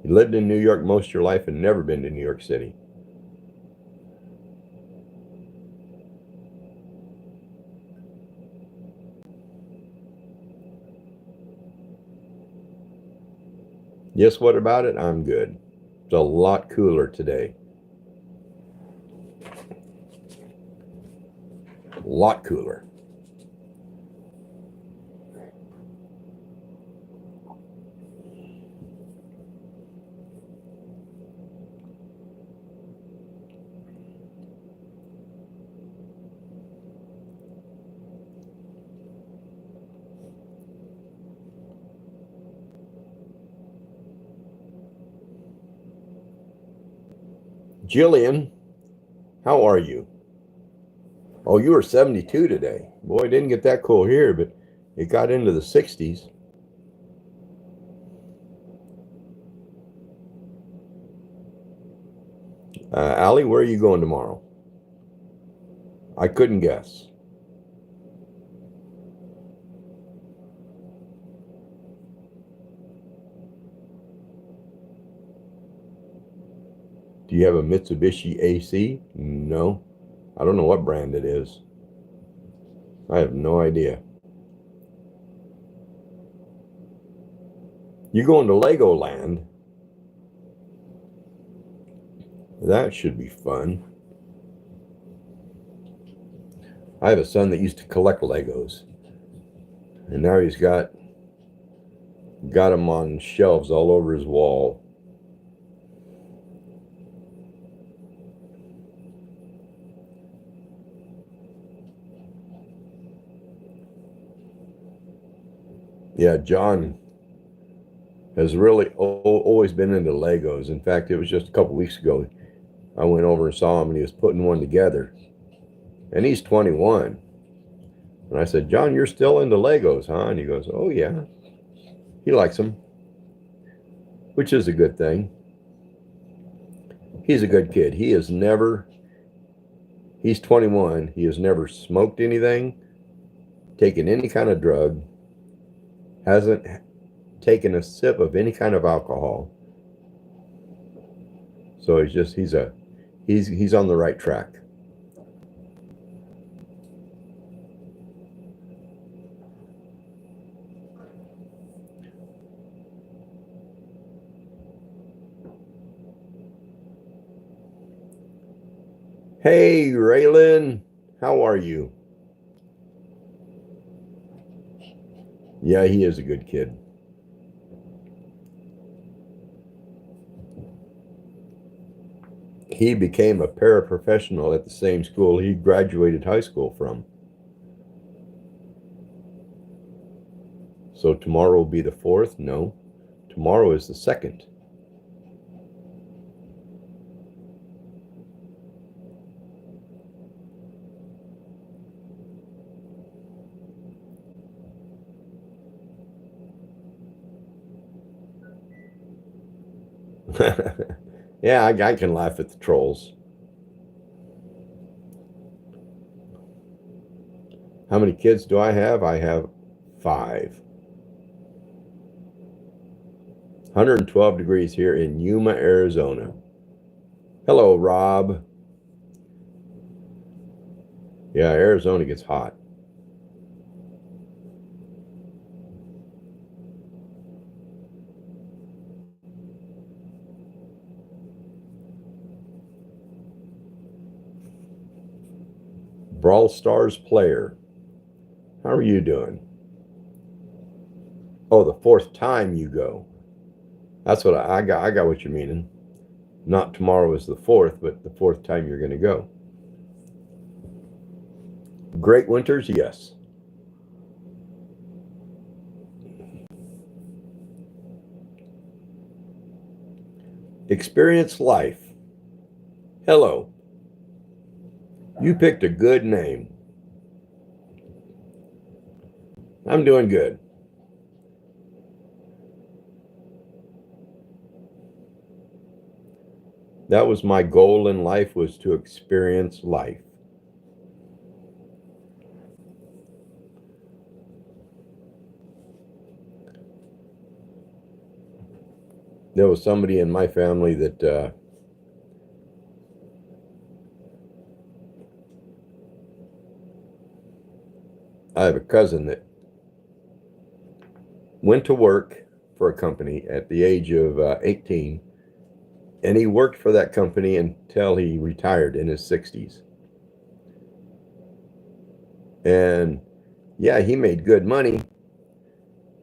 [SPEAKER 1] You lived in New York most of your life and never been to New York City. Yes, what about it? I'm good. It's a lot cooler today. A lot cooler. Jillian, how are you? Oh, you were 72 today. Boy, it didn't get that cool here, but it got into the 60s. Allie, where are you going tomorrow? I couldn't guess. Do you have a Mitsubishi AC? No. I don't know what brand it is. I have no idea. You going to Legoland? That should be fun. I have a son that used to collect Legos, and now he's got them on shelves all over his wall. Yeah, John has really always been into Legos. In fact, it was just a couple weeks ago I went over and saw him, and he was putting one together. And he's 21. And I said, John, you're still into Legos, huh? And he goes, oh, yeah. He likes them, which is a good thing. He's a good kid. He's 21. He has never smoked anything, taken any kind of drug, hasn't taken a sip of any kind of alcohol. So he's on the right track. Hey, Raylan, how are you? Yeah, he is a good kid. He became a paraprofessional at the same school he graduated high school from. So tomorrow will be the 4th? No, tomorrow is the 2nd. Yeah, I can laugh at the trolls. How many kids do I have? I have 5. 112 degrees here in Yuma, Arizona. Hello, Rob. Yeah, Arizona gets hot. Brawl Stars player. How are you doing? Oh, the 4th time you go. That's what I got. I got what you're meaning. Not tomorrow is the 4th, but the 4th time you're going to go. Great winters, yes. Experience life. Hello. You picked a good name. I'm doing good. That was my goal in life, was to experience life. There was somebody in my family that I have a cousin that went to work for a company at the age of 18, and he worked for that company until he retired in his 60s. And yeah, he made good money,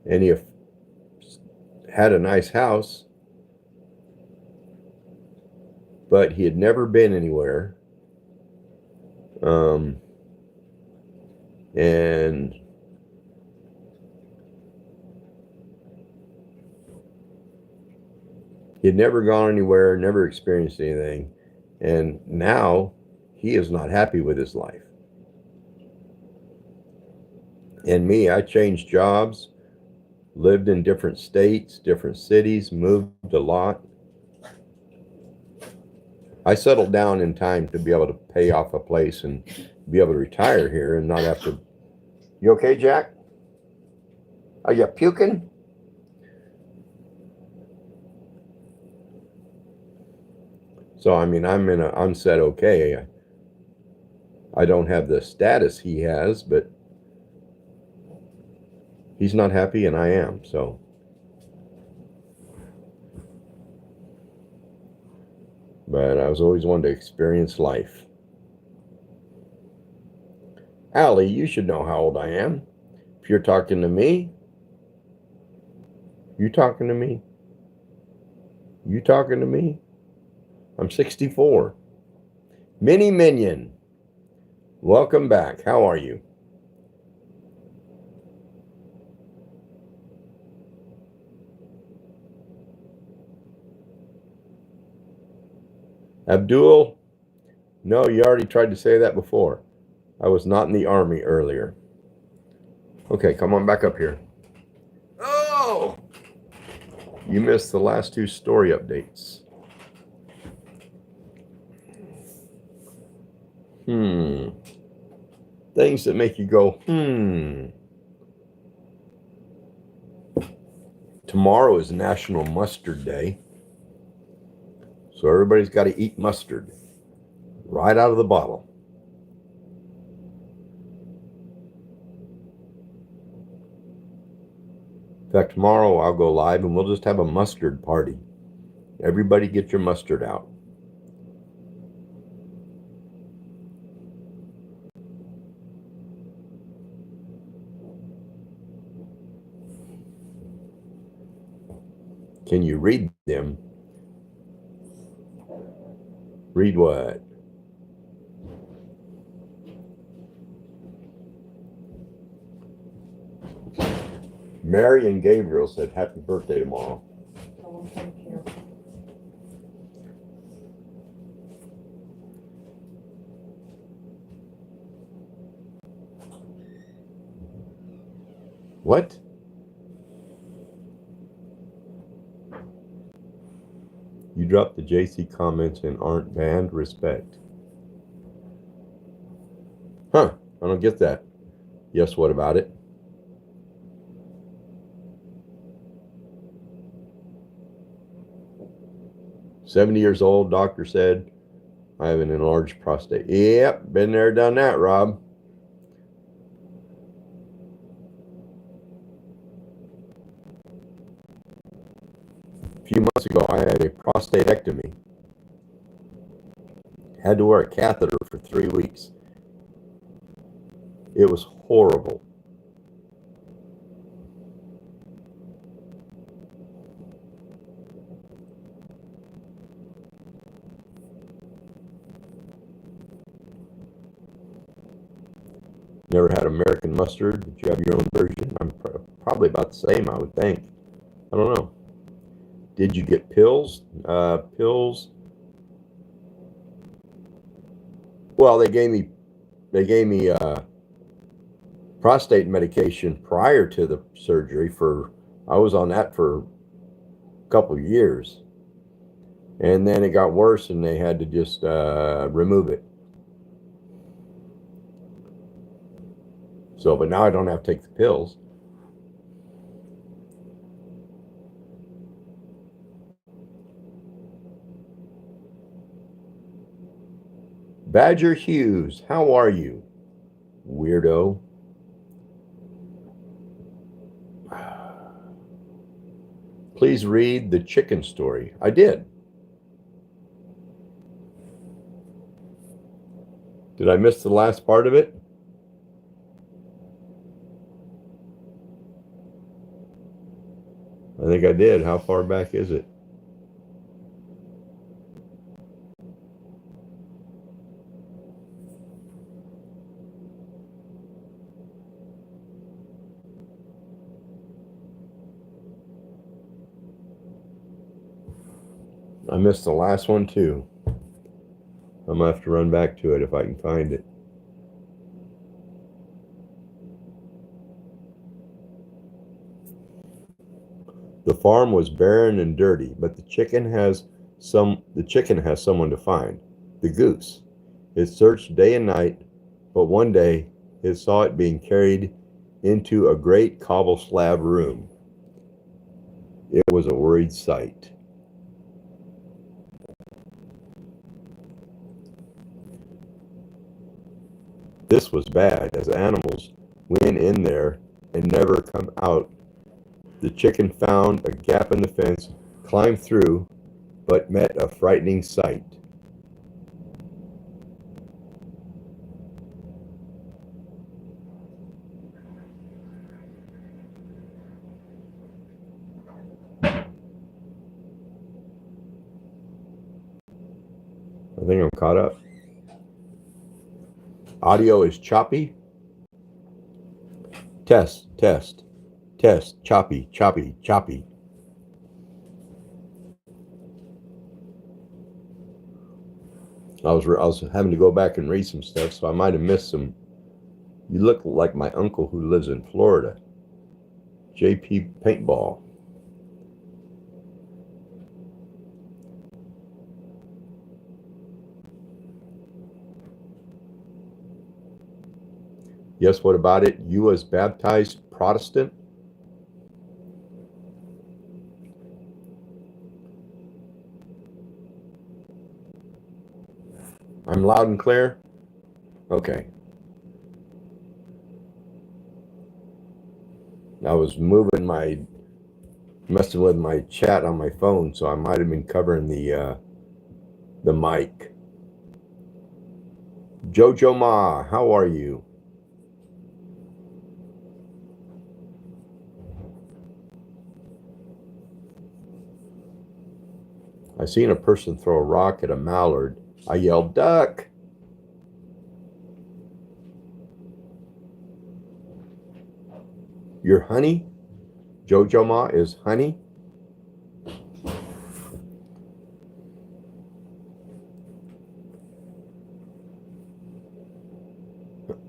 [SPEAKER 1] and he had a nice house, but he had never been anywhere. And he had never gone anywhere, never experienced anything. And now he is not happy with his life. And me, I changed jobs, lived in different states, different cities, moved a lot. I settled down in time to be able to pay off a place and be able to retire here and not have to. You okay, Jack? Are you puking? So, I mean, I'm set okay. I don't have the status he has, but he's not happy and I am, so. But I was always wanting to experience life. Allie, you should know how old I am. If you're talking to me, you talking to me? You talking to me? I'm 64. Mini Minion, welcome back. How are you? Abdul, no, you already tried to say that before. I was not in the army earlier. Okay, come on back up here. Oh! You missed the last two story updates. Things that make you go, Tomorrow is National Mustard Day. So everybody's got to eat mustard right out of the bottle. In fact, tomorrow I'll go live and we'll just have a mustard party. Everybody get your mustard out. Can you read them? Read what? Mary and Gabriel said happy birthday tomorrow.
[SPEAKER 3] Oh, thank you.
[SPEAKER 1] What? You dropped the JC comments and aren't banned? Respect. Huh, I don't get that. Yes, what about it? "70 years old, doctor said I have an enlarged prostate." Yep, been there, done that, Rob. A few months ago, I had a prostatectomy. Had to wear a catheter for 3 weeks. It was horrible. Never had American mustard? Did you have your own version? I'm probably about the same, I would think. I don't know. Did you get pills? Pills. Well, they gave me prostate medication prior to the surgery. I was on that for a couple of years, and then it got worse, and they had to just remove it. So, but now I don't have to take the pills. Badger Hughes, how are you, weirdo? Please read the chicken story. I did. Did I miss the last part of it? I think I did. How far back is it? I missed the last one too. gonna have to run back to it if I can find it. The farm was barren and dirty, but the chicken has someone to find. The goose. It searched day and night, but one day it saw it being carried into a great cobble slab room. It was a worried sight. This was bad, as animals went in there and never come out. The chicken found a gap in the fence, climbed through, but met a frightening sight. I think I'm caught up. Audio is choppy. Test, test, test. Choppy, choppy, choppy. I was having to go back and read some stuff, so I might have missed some. You look like my uncle who lives in Florida. JP Paintball. Yes, what about it? You was baptized Protestant? I'm loud and clear? Okay. I was messing with my chat on my phone, so I might have been covering the mic. Jojo Ma, how are you? I seen a person throw a rock at a mallard. I yelled, duck. Your honey? Jojo Ma is honey?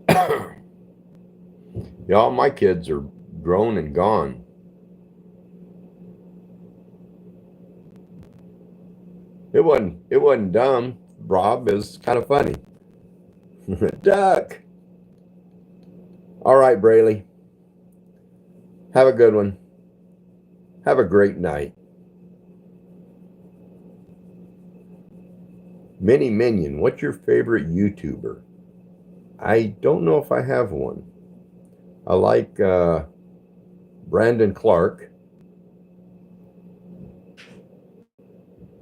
[SPEAKER 1] Yeah, all my kids are grown and gone. It wasn't dumb, Rob. It was kind of funny. Duck. All right, Brayley. Have a good one. Have a great night. Mini Minion, what's your favorite YouTuber? I don't know if I have one. I like Brandon Clark.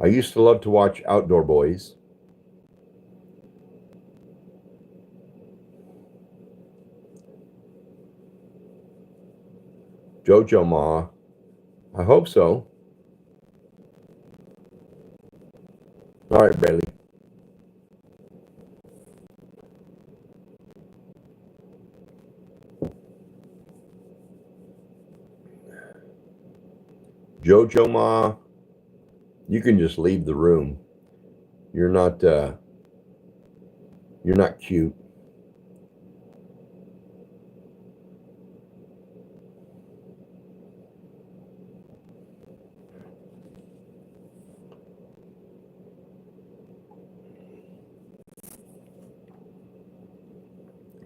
[SPEAKER 1] I used to love to watch Outdoor Boys. Jojo Ma. I hope so. All right, Bailey. Jojo Ma, you can just leave the room. You're not cute.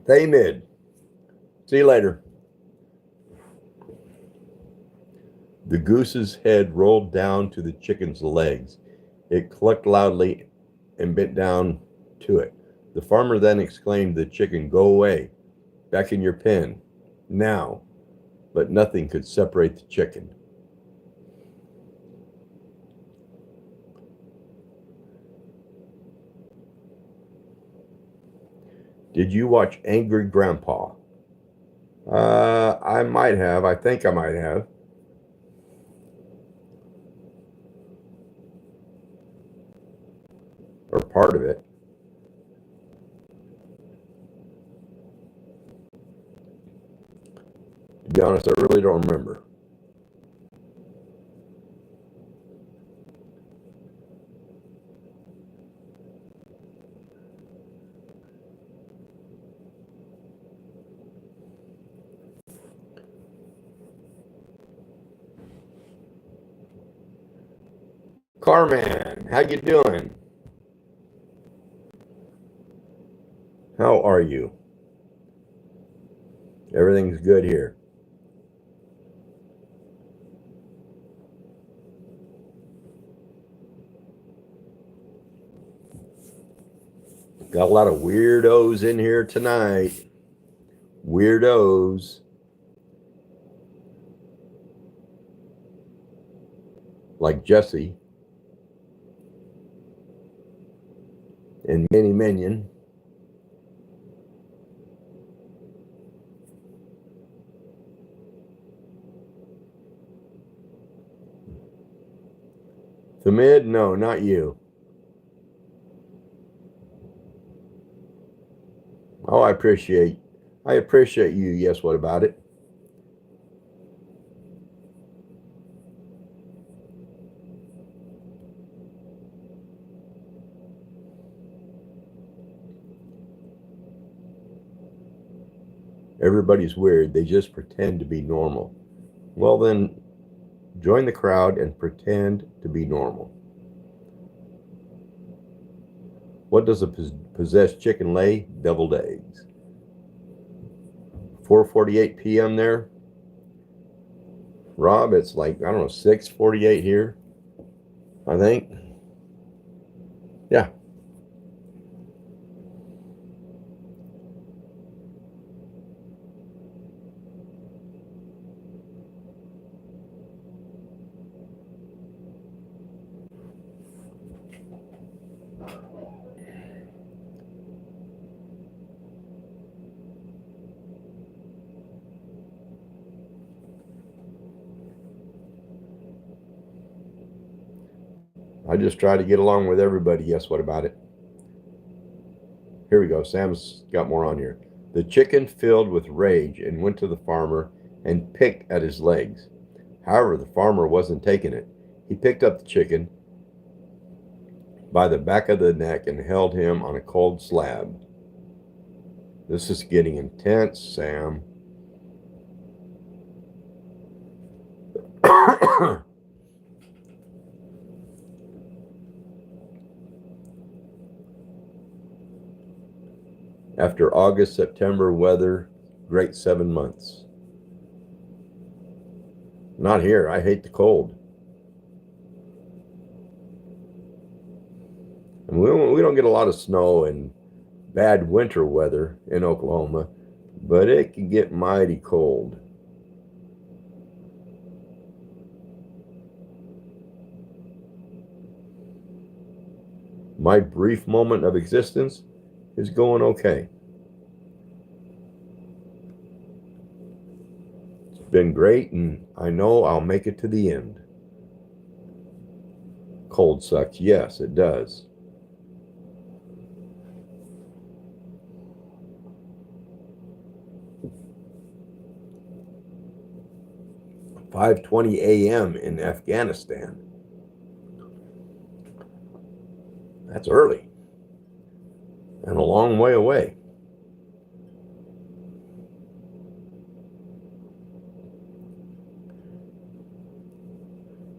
[SPEAKER 1] Hey, Mid. See you later. The goose's head rolled down to the chicken's legs. It clucked loudly and bent down to it. The farmer then exclaimed to the chicken, go away, back in your pen, now. But nothing could separate the chicken. Did you watch Angry Grandpa? I might have. I think I might have. Or part of it. To be honest, I really don't remember. Carman, how you doing? How are you? Everything's good here. Got a lot of weirdos in here tonight. Weirdos. Like Jesse. And Mini Minion. Thamid? No, not you. Oh, I appreciate you. Yes, what about it? Everybody's weird. They just pretend to be normal. Well, then join the crowd and pretend to be normal. What does a possessed chicken lay? Deviled eggs. 4:48 p.m. there. Rob, it's like, I don't know, 6:48 here, I think. Yeah. I just try to get along with everybody. Yes, what about it? Here we go. Sam's got more on here. The chicken filled with rage and went to the farmer and picked at his legs. However, the farmer wasn't taking it. He picked up the chicken by the back of the neck and held him on a cold slab. This is getting intense, Sam. After August, September weather, great 7 months. Not here. I hate the cold. And we don't get a lot of snow and bad winter weather in Oklahoma, but it can get mighty cold. My brief moment of existence is going okay. It's been great, and I know I'll make it to the end. Cold sucks. Yes, it does. "5:20 a.m. in Afghanistan." That's early and a long way away.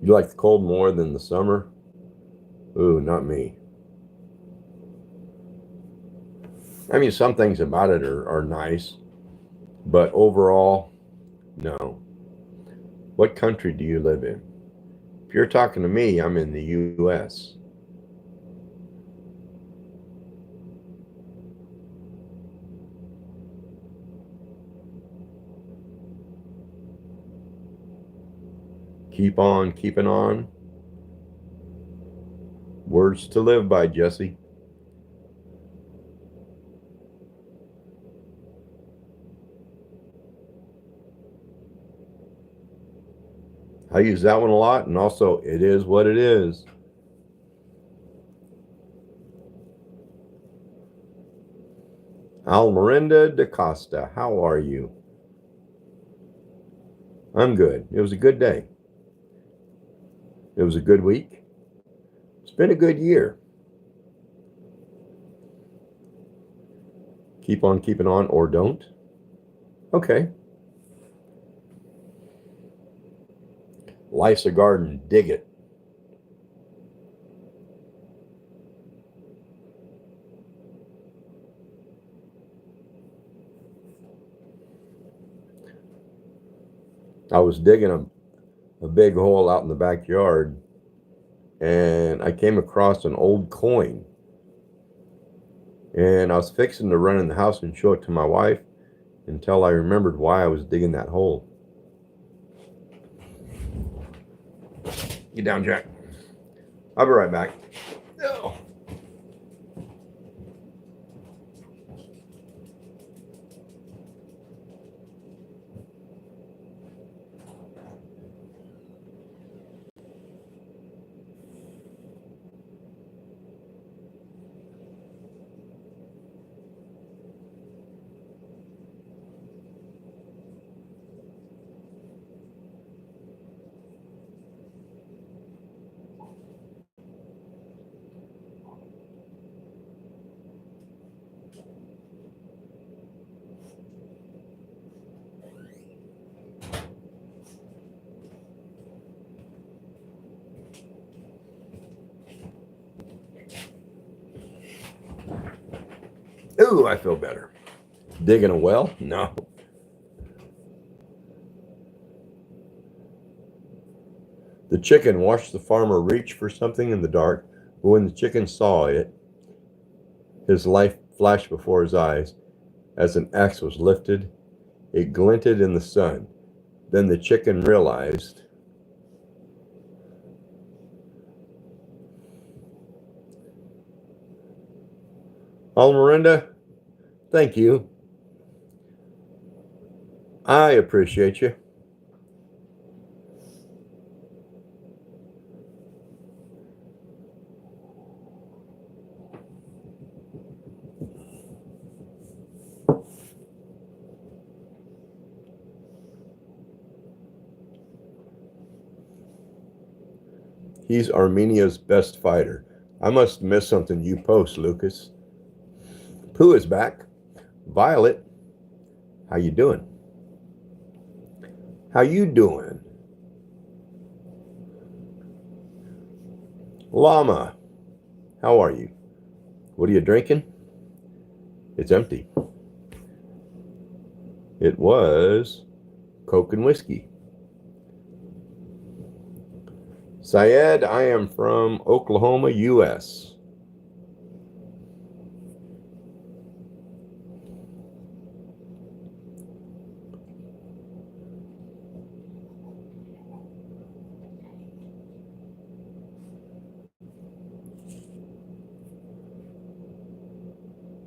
[SPEAKER 1] You like the cold more than the summer? Ooh, not me. I mean, some things about it are nice, but overall, no. What country do you live in? If you're talking to me, I'm in the U.S. Keep on keeping on. Words to live by, Jesse. I use that one a lot, and also, it is what it is. Almerinda da Costa, how are you? I'm good. It was a good day. It was a good week. It's been a good year. Keep on keeping on, or don't. Okay. Life's a garden. Dig it. I was digging a big hole out in the backyard, and I came across an old coin. And I was fixing to run in the house and show it to my wife until I remembered why I was digging that hole. Get down, Jack. I'll be right back. Oh. Ooh, I feel better. Digging a well? No. The chicken watched the farmer reach for something in the dark, but when the chicken saw it, his life flashed before his eyes. As an axe was lifted, it glinted in the sun. Then the chicken realized Miranda, thank you. I appreciate you. He's Armenia's best fighter. I must miss something you post, Lucas. Pooh is back. Violet, how you doing? How you doing? Llama, how are you? What are you drinking? It's empty. It was Coke and whiskey. Syed, I am from Oklahoma, U.S.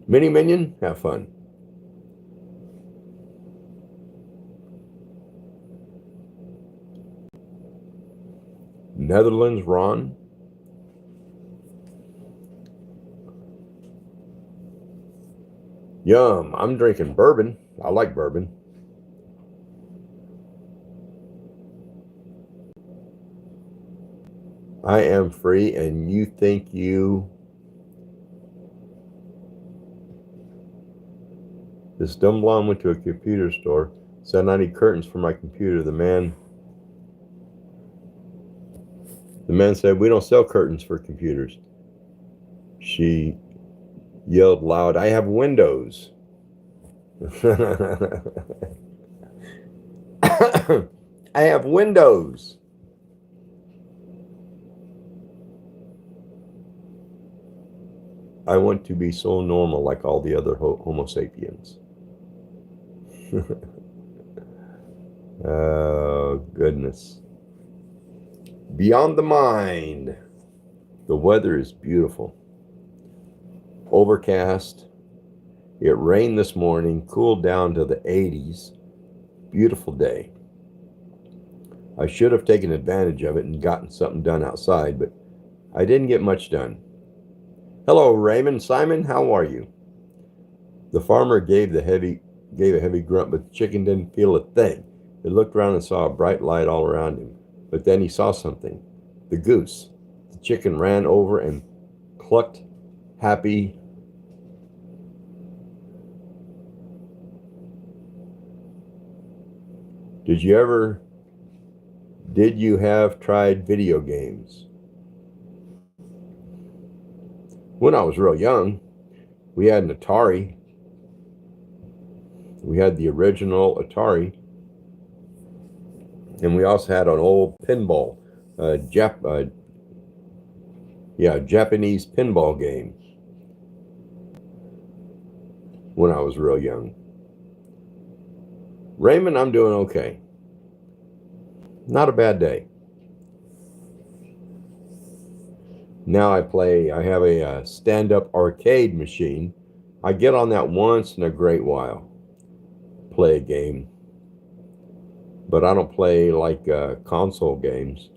[SPEAKER 1] Mini Minion, have fun. Netherlands, Ron. Yum, I'm drinking bourbon. I like bourbon. I am free, and you think you... This dumb blonde went to a computer store, said I need curtains for my computer. The man said, we don't sell curtains for computers. She yelled loud, I have windows. I have windows. I want to be so normal like all the other Homo sapiens. Oh, goodness. Beyond the mind. The weather is beautiful. Overcast. It rained this morning, cooled down to the 80s. Beautiful day. I should have taken advantage of it and gotten something done outside, but I didn't get much done. Hello, Raymond. Simon, how are you? The farmer gave a heavy grunt, but the chicken didn't feel a thing. He looked around and saw a bright light all around him. But then he saw something. The goose. The chicken ran over and clucked happy. Did you have tried video games? When I was real young, we had an Atari. We had the original Atari. And we also had an old pinball, Japanese pinball game when I was real young. Raymond, I'm doing okay. Not a bad day. Now I have a stand-up arcade machine. I get on that once in a great while, play a game. But I don't play like console games.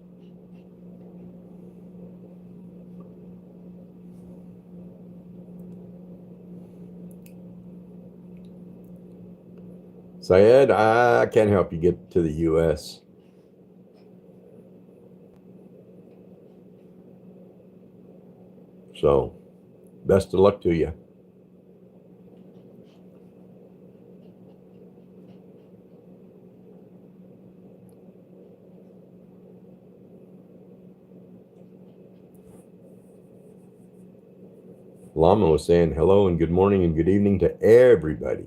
[SPEAKER 1] Syed, I can't help you get to the U.S. So, best of luck to you. Lama was saying hello and good morning and good evening to everybody.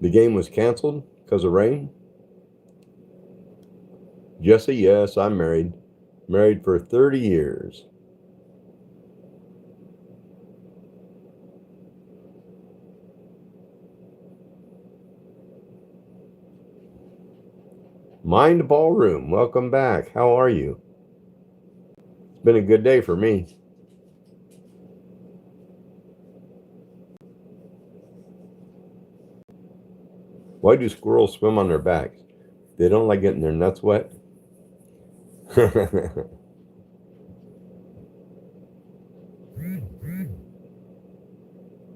[SPEAKER 1] The game was canceled because of rain. Jesse, yes, I'm married. Married for 30 years. Mind Ballroom, welcome back. How are you? It's been a good day for me. Why do squirrels swim on their backs? They don't like getting their nuts wet.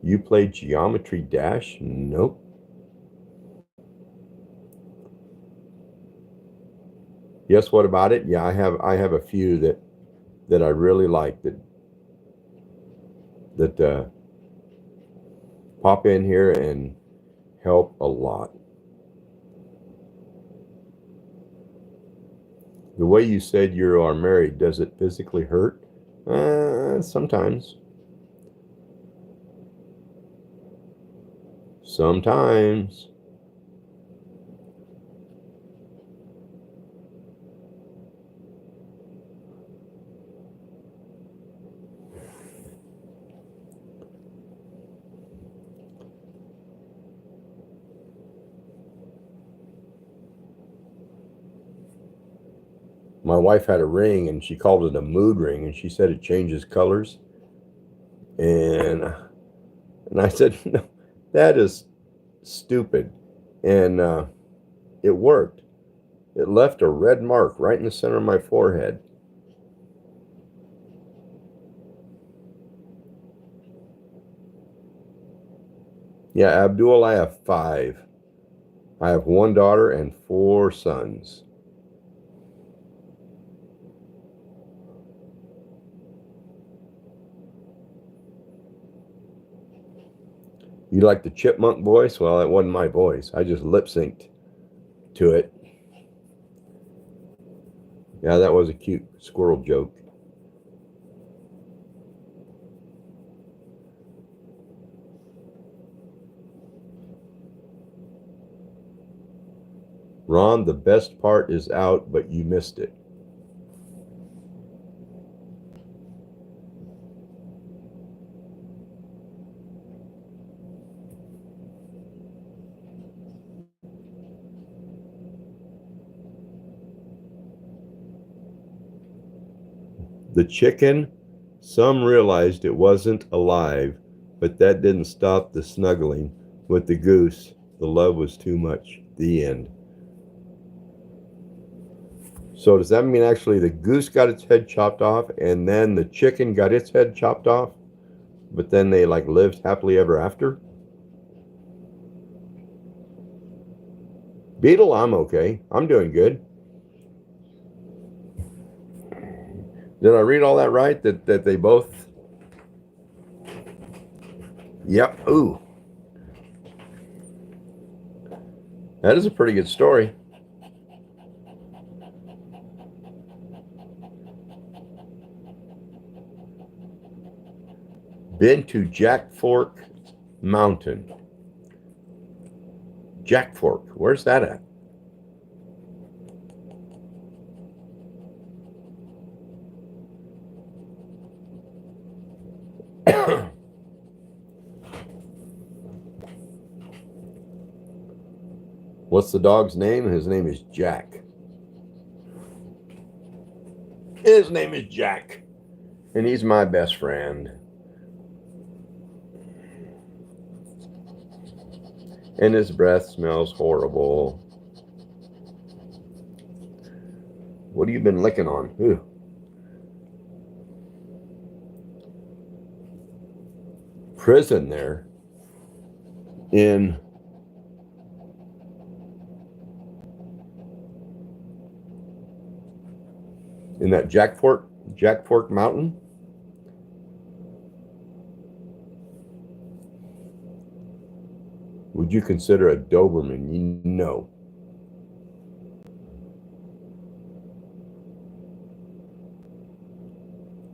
[SPEAKER 1] You played Geometry Dash? Nope. Yes, what about it? Yeah, I have a few that I really like that pop in here and help a lot. The way you said you are married, does it physically hurt? Sometimes. Sometimes. My wife had a ring and she called it a mood ring and she said it changes colors. And I said, no, that is stupid. And it worked. It left a red mark right in the center of my forehead. Yeah, Abdul, I have 5. I have 1 daughter and 4 sons. You like the chipmunk voice? Well, that wasn't my voice. I just lip synced to it. Yeah, that was a cute squirrel joke. Ron, the best part is out, but you missed it. The chicken, some realized it wasn't alive, but that didn't stop the snuggling. With the goose, the love was too much. The end. So does that mean actually the goose got its head chopped off and then the chicken got its head chopped off, but then they like lived happily ever after? Beetle, I'm okay. I'm doing good. Did I read all that right? That they both. Yep. Ooh. That is a pretty good story. Been to Jack Fork Mountain. Jack Fork. Where's that at? What's the dog's name? His name is Jack. His name is Jack. And he's my best friend. And his breath smells horrible. What have you been licking on? Ew. Prison there in that Jack Fork Mountain. Would you consider a Doberman? No.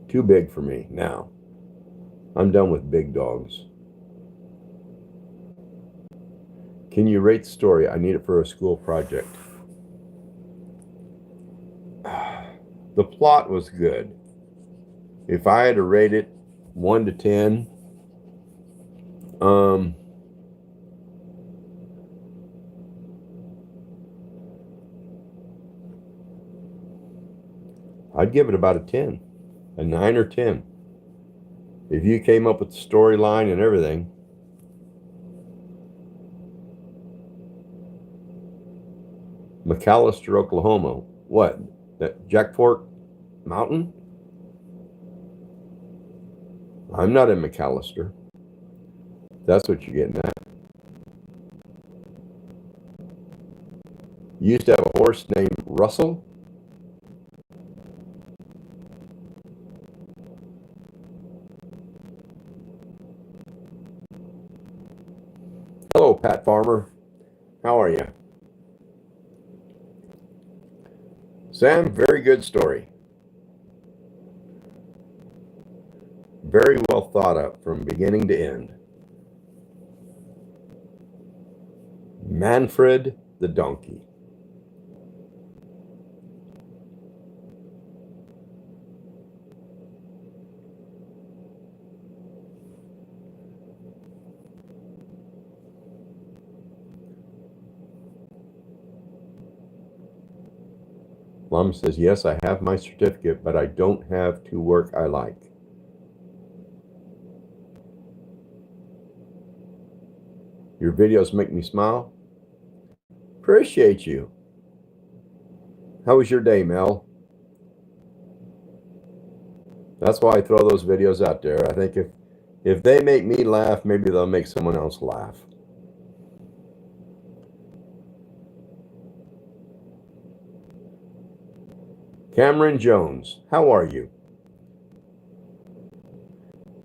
[SPEAKER 1] Too big for me now. I'm done with big dogs. Can you rate the story? I need it for a school project. The plot was good. If I had to rate it 1 to 10, I'd give it about a 10, a 9 or 10. If you came up with the storyline and everything. McAllister, Oklahoma. What? That Jack Fork Mountain? I'm not in McAllister. That's what you're getting at. You used to have a horse named Russell? Hello, Pat Farmer. How are you? Sam, very good story. Very well thought up from beginning to end. Manfred the donkey. Mom says, yes, I have my certificate, but I don't have to work I like. Your videos make me smile. Appreciate you. How was your day, Mel? That's why I throw those videos out there. I think if they make me laugh, maybe they'll make someone else laugh. Cameron Jones, how are you?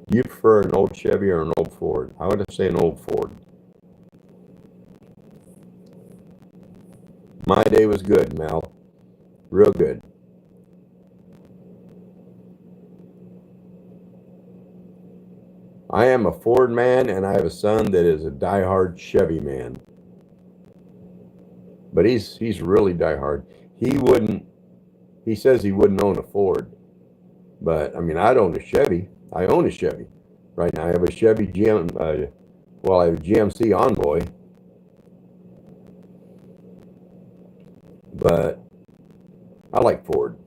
[SPEAKER 1] Do you prefer an old Chevy or an old Ford? I would say an old Ford. My day was good, Mel. Real good. I am a Ford man, and I have a son that is a diehard Chevy man. But he's really diehard. He says he wouldn't own a Ford. But, I mean, I'd own a Chevy. I own a Chevy. Right now I have a Chevy I have a GMC Envoy. But I like Ford.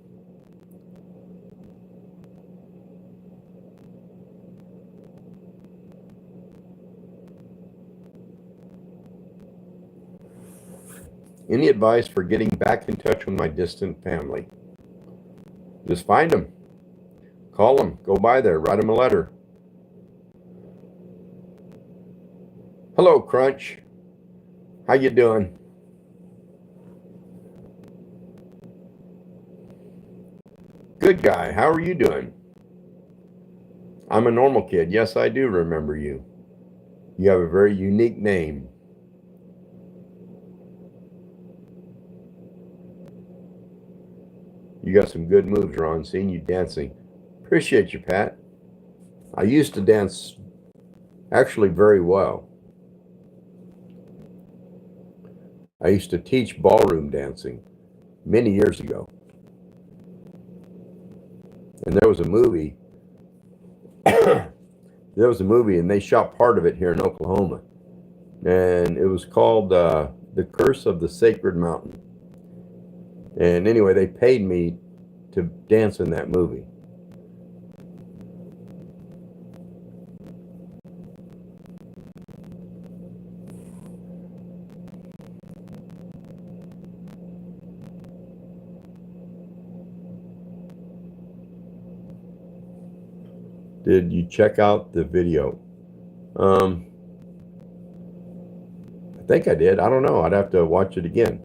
[SPEAKER 1] Any advice for getting back in touch with my distant family? Just find them. Call them. Go by there. Write them a letter. Hello, Crunch. How you doing? Good guy. How are you doing? I'm a normal kid. Yes, I do remember you. You have a very unique name. You got some good moves, Ron. Seeing you dancing. Appreciate you, Pat. I used to dance actually very well. I used to teach ballroom dancing many years ago. And there was a movie. And they shot part of it here in Oklahoma. And it was called The Curse of the Sacred Mountain. And anyway, they paid me to dance in that movie. Did you check out the video? I think I did. I don't know. I'd have to watch it again.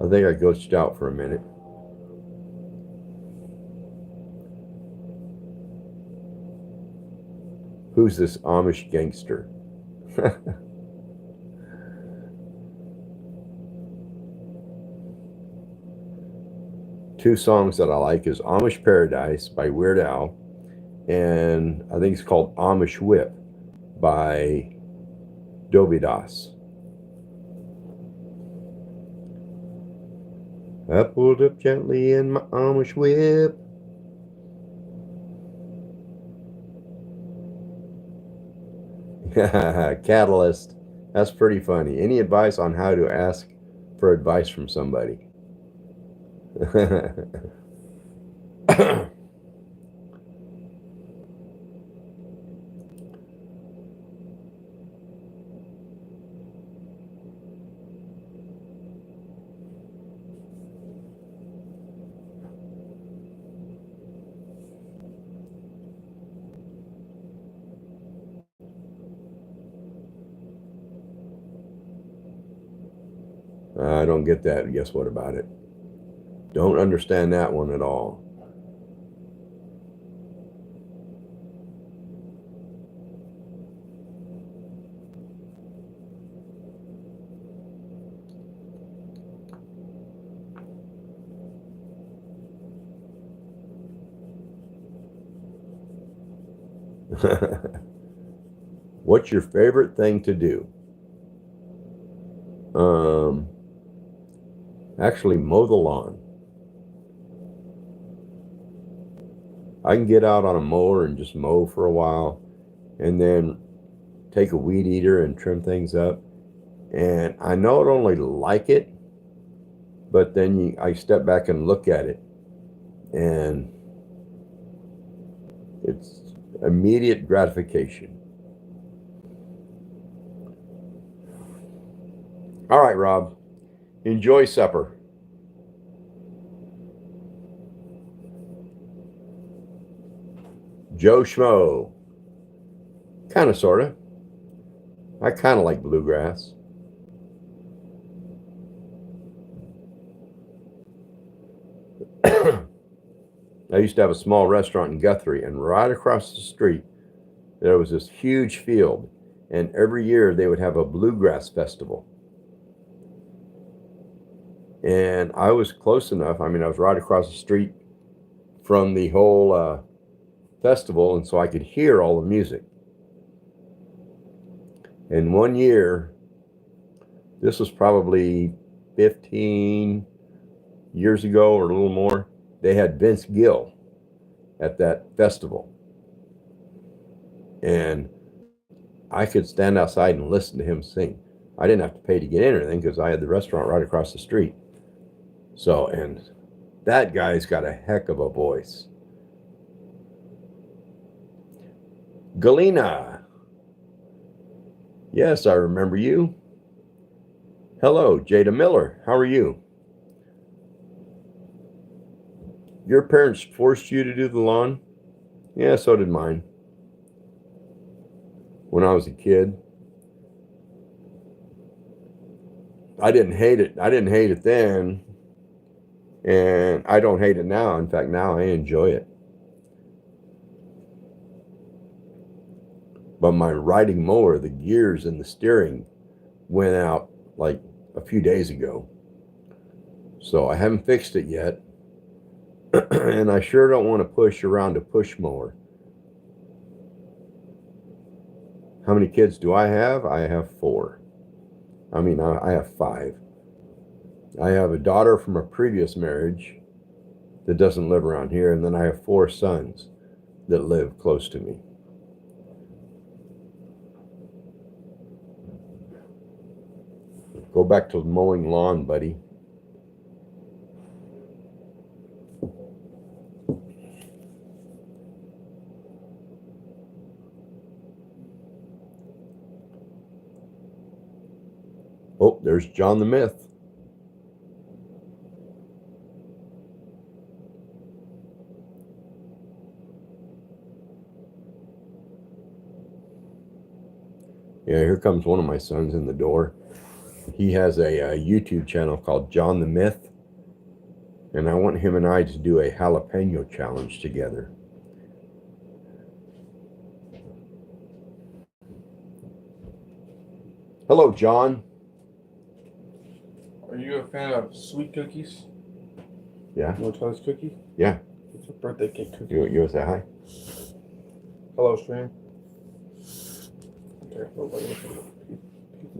[SPEAKER 1] I think I glitched out for a minute. Who's this Amish gangster? Two songs that I like is Amish Paradise by Weird Al, and I think it's called Amish Whip by Dovidas. I pulled up gently in my Amish whip. Catalyst. That's pretty funny. Any advice on how to ask for advice from somebody? I don't get that. Guess what about it? Don't understand that one at all. What's your favorite thing to do? Actually mow the lawn. I can get out on a mower and just mow for a while and then take a weed eater and trim things up. And I know I don't only like it, but then I step back and look at it, and it's immediate gratification. All right, Rob, enjoy supper. Joe Schmo. Kind of, sort of. I kind of like bluegrass. I used to have a small restaurant in Guthrie, and right across the street, there was this huge field, and every year they would have a bluegrass festival. And I was close enough. I mean, I was right across the street from the whole festival, and so I could hear all the music. And one year, this was probably 15 years ago or a little more, they had Vince Gill at that festival. And I could stand outside and listen to him sing. I didn't have to pay to get in or anything because I had the restaurant right across the street. So, and that guy's got a heck of a voice. Galena. Yes, I remember you. Hello, Jada Miller. How are you? Your parents forced you to do the lawn? Yeah, so did mine. When I was a kid. I didn't hate it. I didn't hate it then. And I don't hate it now. In fact, now I enjoy it. But my riding mower, the gears and the steering went out like a few days ago. So I haven't fixed it yet. And I sure don't want to push around a push mower. How many kids do I have? I have 4. I mean, I have 5. I have a daughter from a previous marriage that doesn't live around here, and then I have 4 sons that live close to me. Go back to mowing lawn, buddy. Oh, there's John the Myth. Yeah, here comes one of my sons in the door. He has a YouTube channel called John the Myth. And I want him and I to do a jalapeno challenge together. Hello, John.
[SPEAKER 2] Are you a fan of sweet cookies?
[SPEAKER 1] Yeah.
[SPEAKER 2] You want to try this cookie?
[SPEAKER 1] Yeah.
[SPEAKER 2] It's a birthday cake cookie.
[SPEAKER 1] You want to say hi?
[SPEAKER 2] Hello, stream. Okay,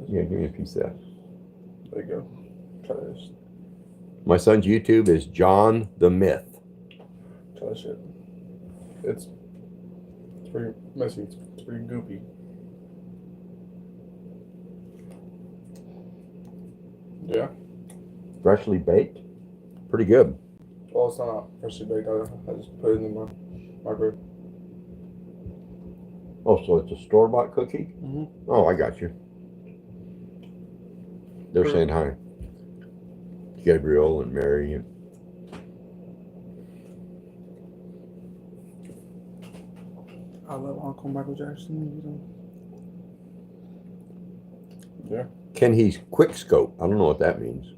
[SPEAKER 1] Yeah, give me a piece of that.
[SPEAKER 2] there you go. Try this.
[SPEAKER 1] My son's YouTube is John the Myth.
[SPEAKER 2] Try this shit. It's pretty messy. It's pretty goopy. Yeah.
[SPEAKER 1] Freshly baked. Pretty good.
[SPEAKER 2] Well, it's not freshly baked. I just put it in my microwave.
[SPEAKER 1] Oh, so it's a store-bought cookie?
[SPEAKER 2] Mm-hmm.
[SPEAKER 1] Oh, I got you. They're saying hi. Gabriel and Mary. And
[SPEAKER 2] I love Uncle Michael Jackson. Yeah.
[SPEAKER 1] Can he quick scope? I don't know what that means.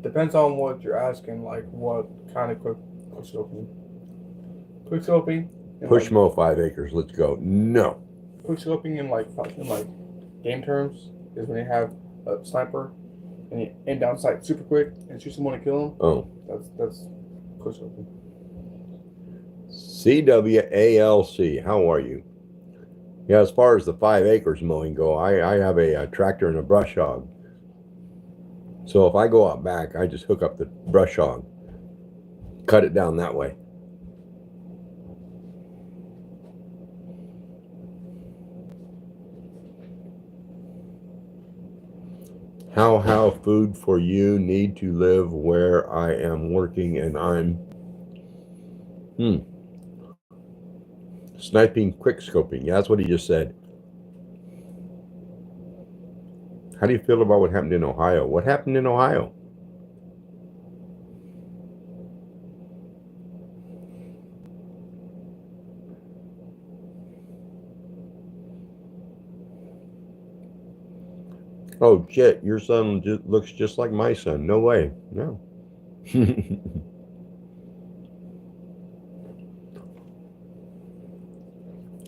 [SPEAKER 2] Depends on what you're asking. Like what kind of quick scoping? Quick scoping.
[SPEAKER 1] Push mow 5 acres. Let's go. No.
[SPEAKER 2] Quick scoping in like game terms is when you have a sniper and you aim down sight super quick and shoot someone to kill them.
[SPEAKER 1] Oh.
[SPEAKER 2] That's quick scoping.
[SPEAKER 1] CWALC. How are you? Yeah, as far as the 5 acres mowing go, I have a tractor and a brush hog. So if I go out back, I just hook up the brush hog, cut it down that way. How food for you need to live where I am working and I'm sniping quick scoping. Yeah, that's what he just said. How do you feel about what happened in Ohio? What happened in Ohio? Oh, shit, your son looks just like my son. No way. No.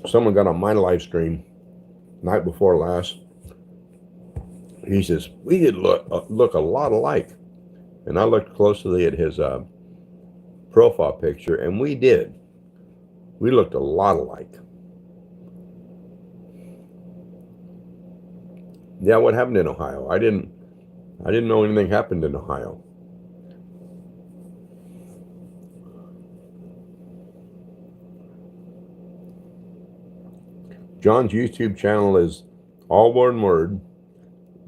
[SPEAKER 1] Someone got on my live stream night before last. He says, we did look a lot alike. And I looked closely at his profile picture, and we did. We looked a lot alike. Yeah, what happened in Ohio? I didn't know anything happened in Ohio. John's YouTube channel is all one word,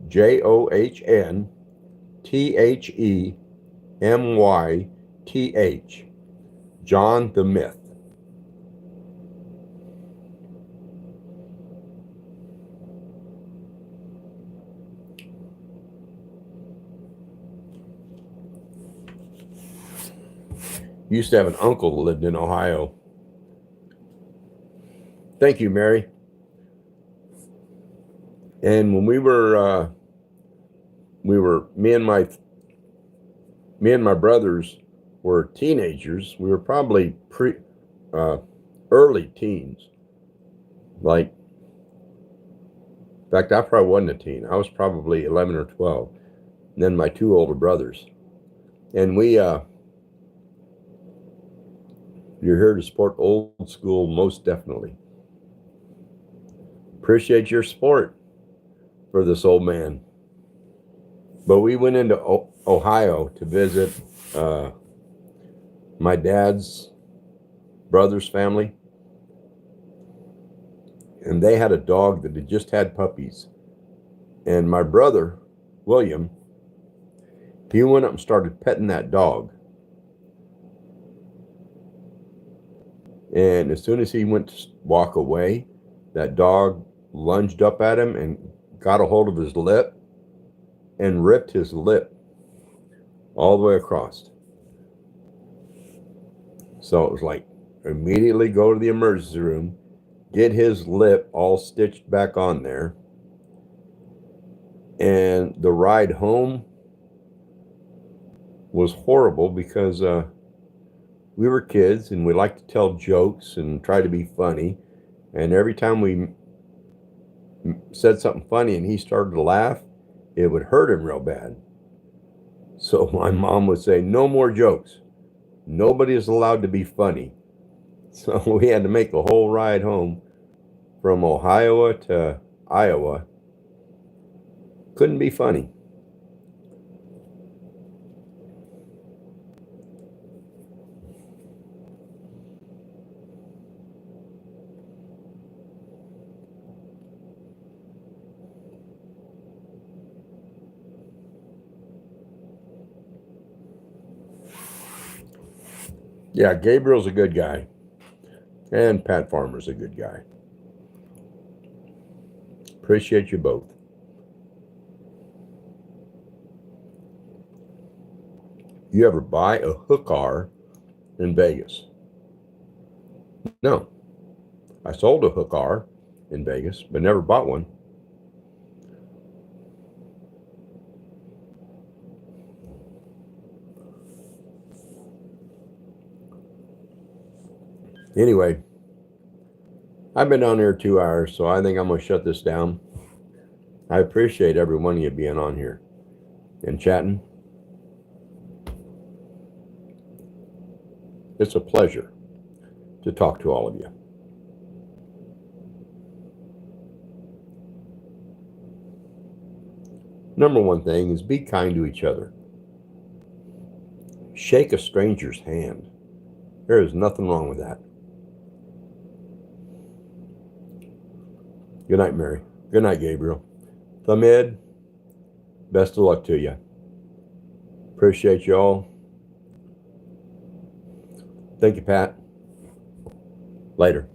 [SPEAKER 1] JOHNTHEMYTH, John the Myth. Used to have an uncle that lived in Ohio. Thank you, Mary. And when we were me and my brothers were teenagers. We were probably early teens. Like, in fact, I probably wasn't a teen. I was probably 11 or 12. And then my two older brothers. And we, you're here to support old school, most definitely. Appreciate your support for this old man. But we went into Ohio to visit my dad's brother's family. and they had a dog that had just had puppies. And my brother, William, he went up and started petting that dog. And as soon as he went to walk away, that dog lunged up at him and got a hold of his lip and ripped his lip all the way across. So it was like, immediately go to the emergency room, get his lip all stitched back on there. And the ride home was horrible because we were kids and we liked to tell jokes and try to be funny. And every time we said something funny and he started to laugh, it would hurt him real bad. So my mom would say, no more jokes. Nobody is allowed to be funny. So we had to make the whole ride home from Ohio to Iowa. Couldn't be funny. Yeah, Gabriel's a good guy. And Pat Farmer's a good guy. Appreciate you both. You ever buy a hook car in Vegas? No. I sold a hook car in Vegas, but never bought one. Anyway, I've been on here 2 hours, so I think I'm going to shut this down. I appreciate every one of you being on here and chatting. It's a pleasure to talk to all of you. Number one thing is be kind to each other. Shake a stranger's hand. There is nothing wrong with that. Good night, Mary. Good night, Gabriel. Thumb Ed, best of luck to you. Appreciate you all. Thank you, Pat. Later.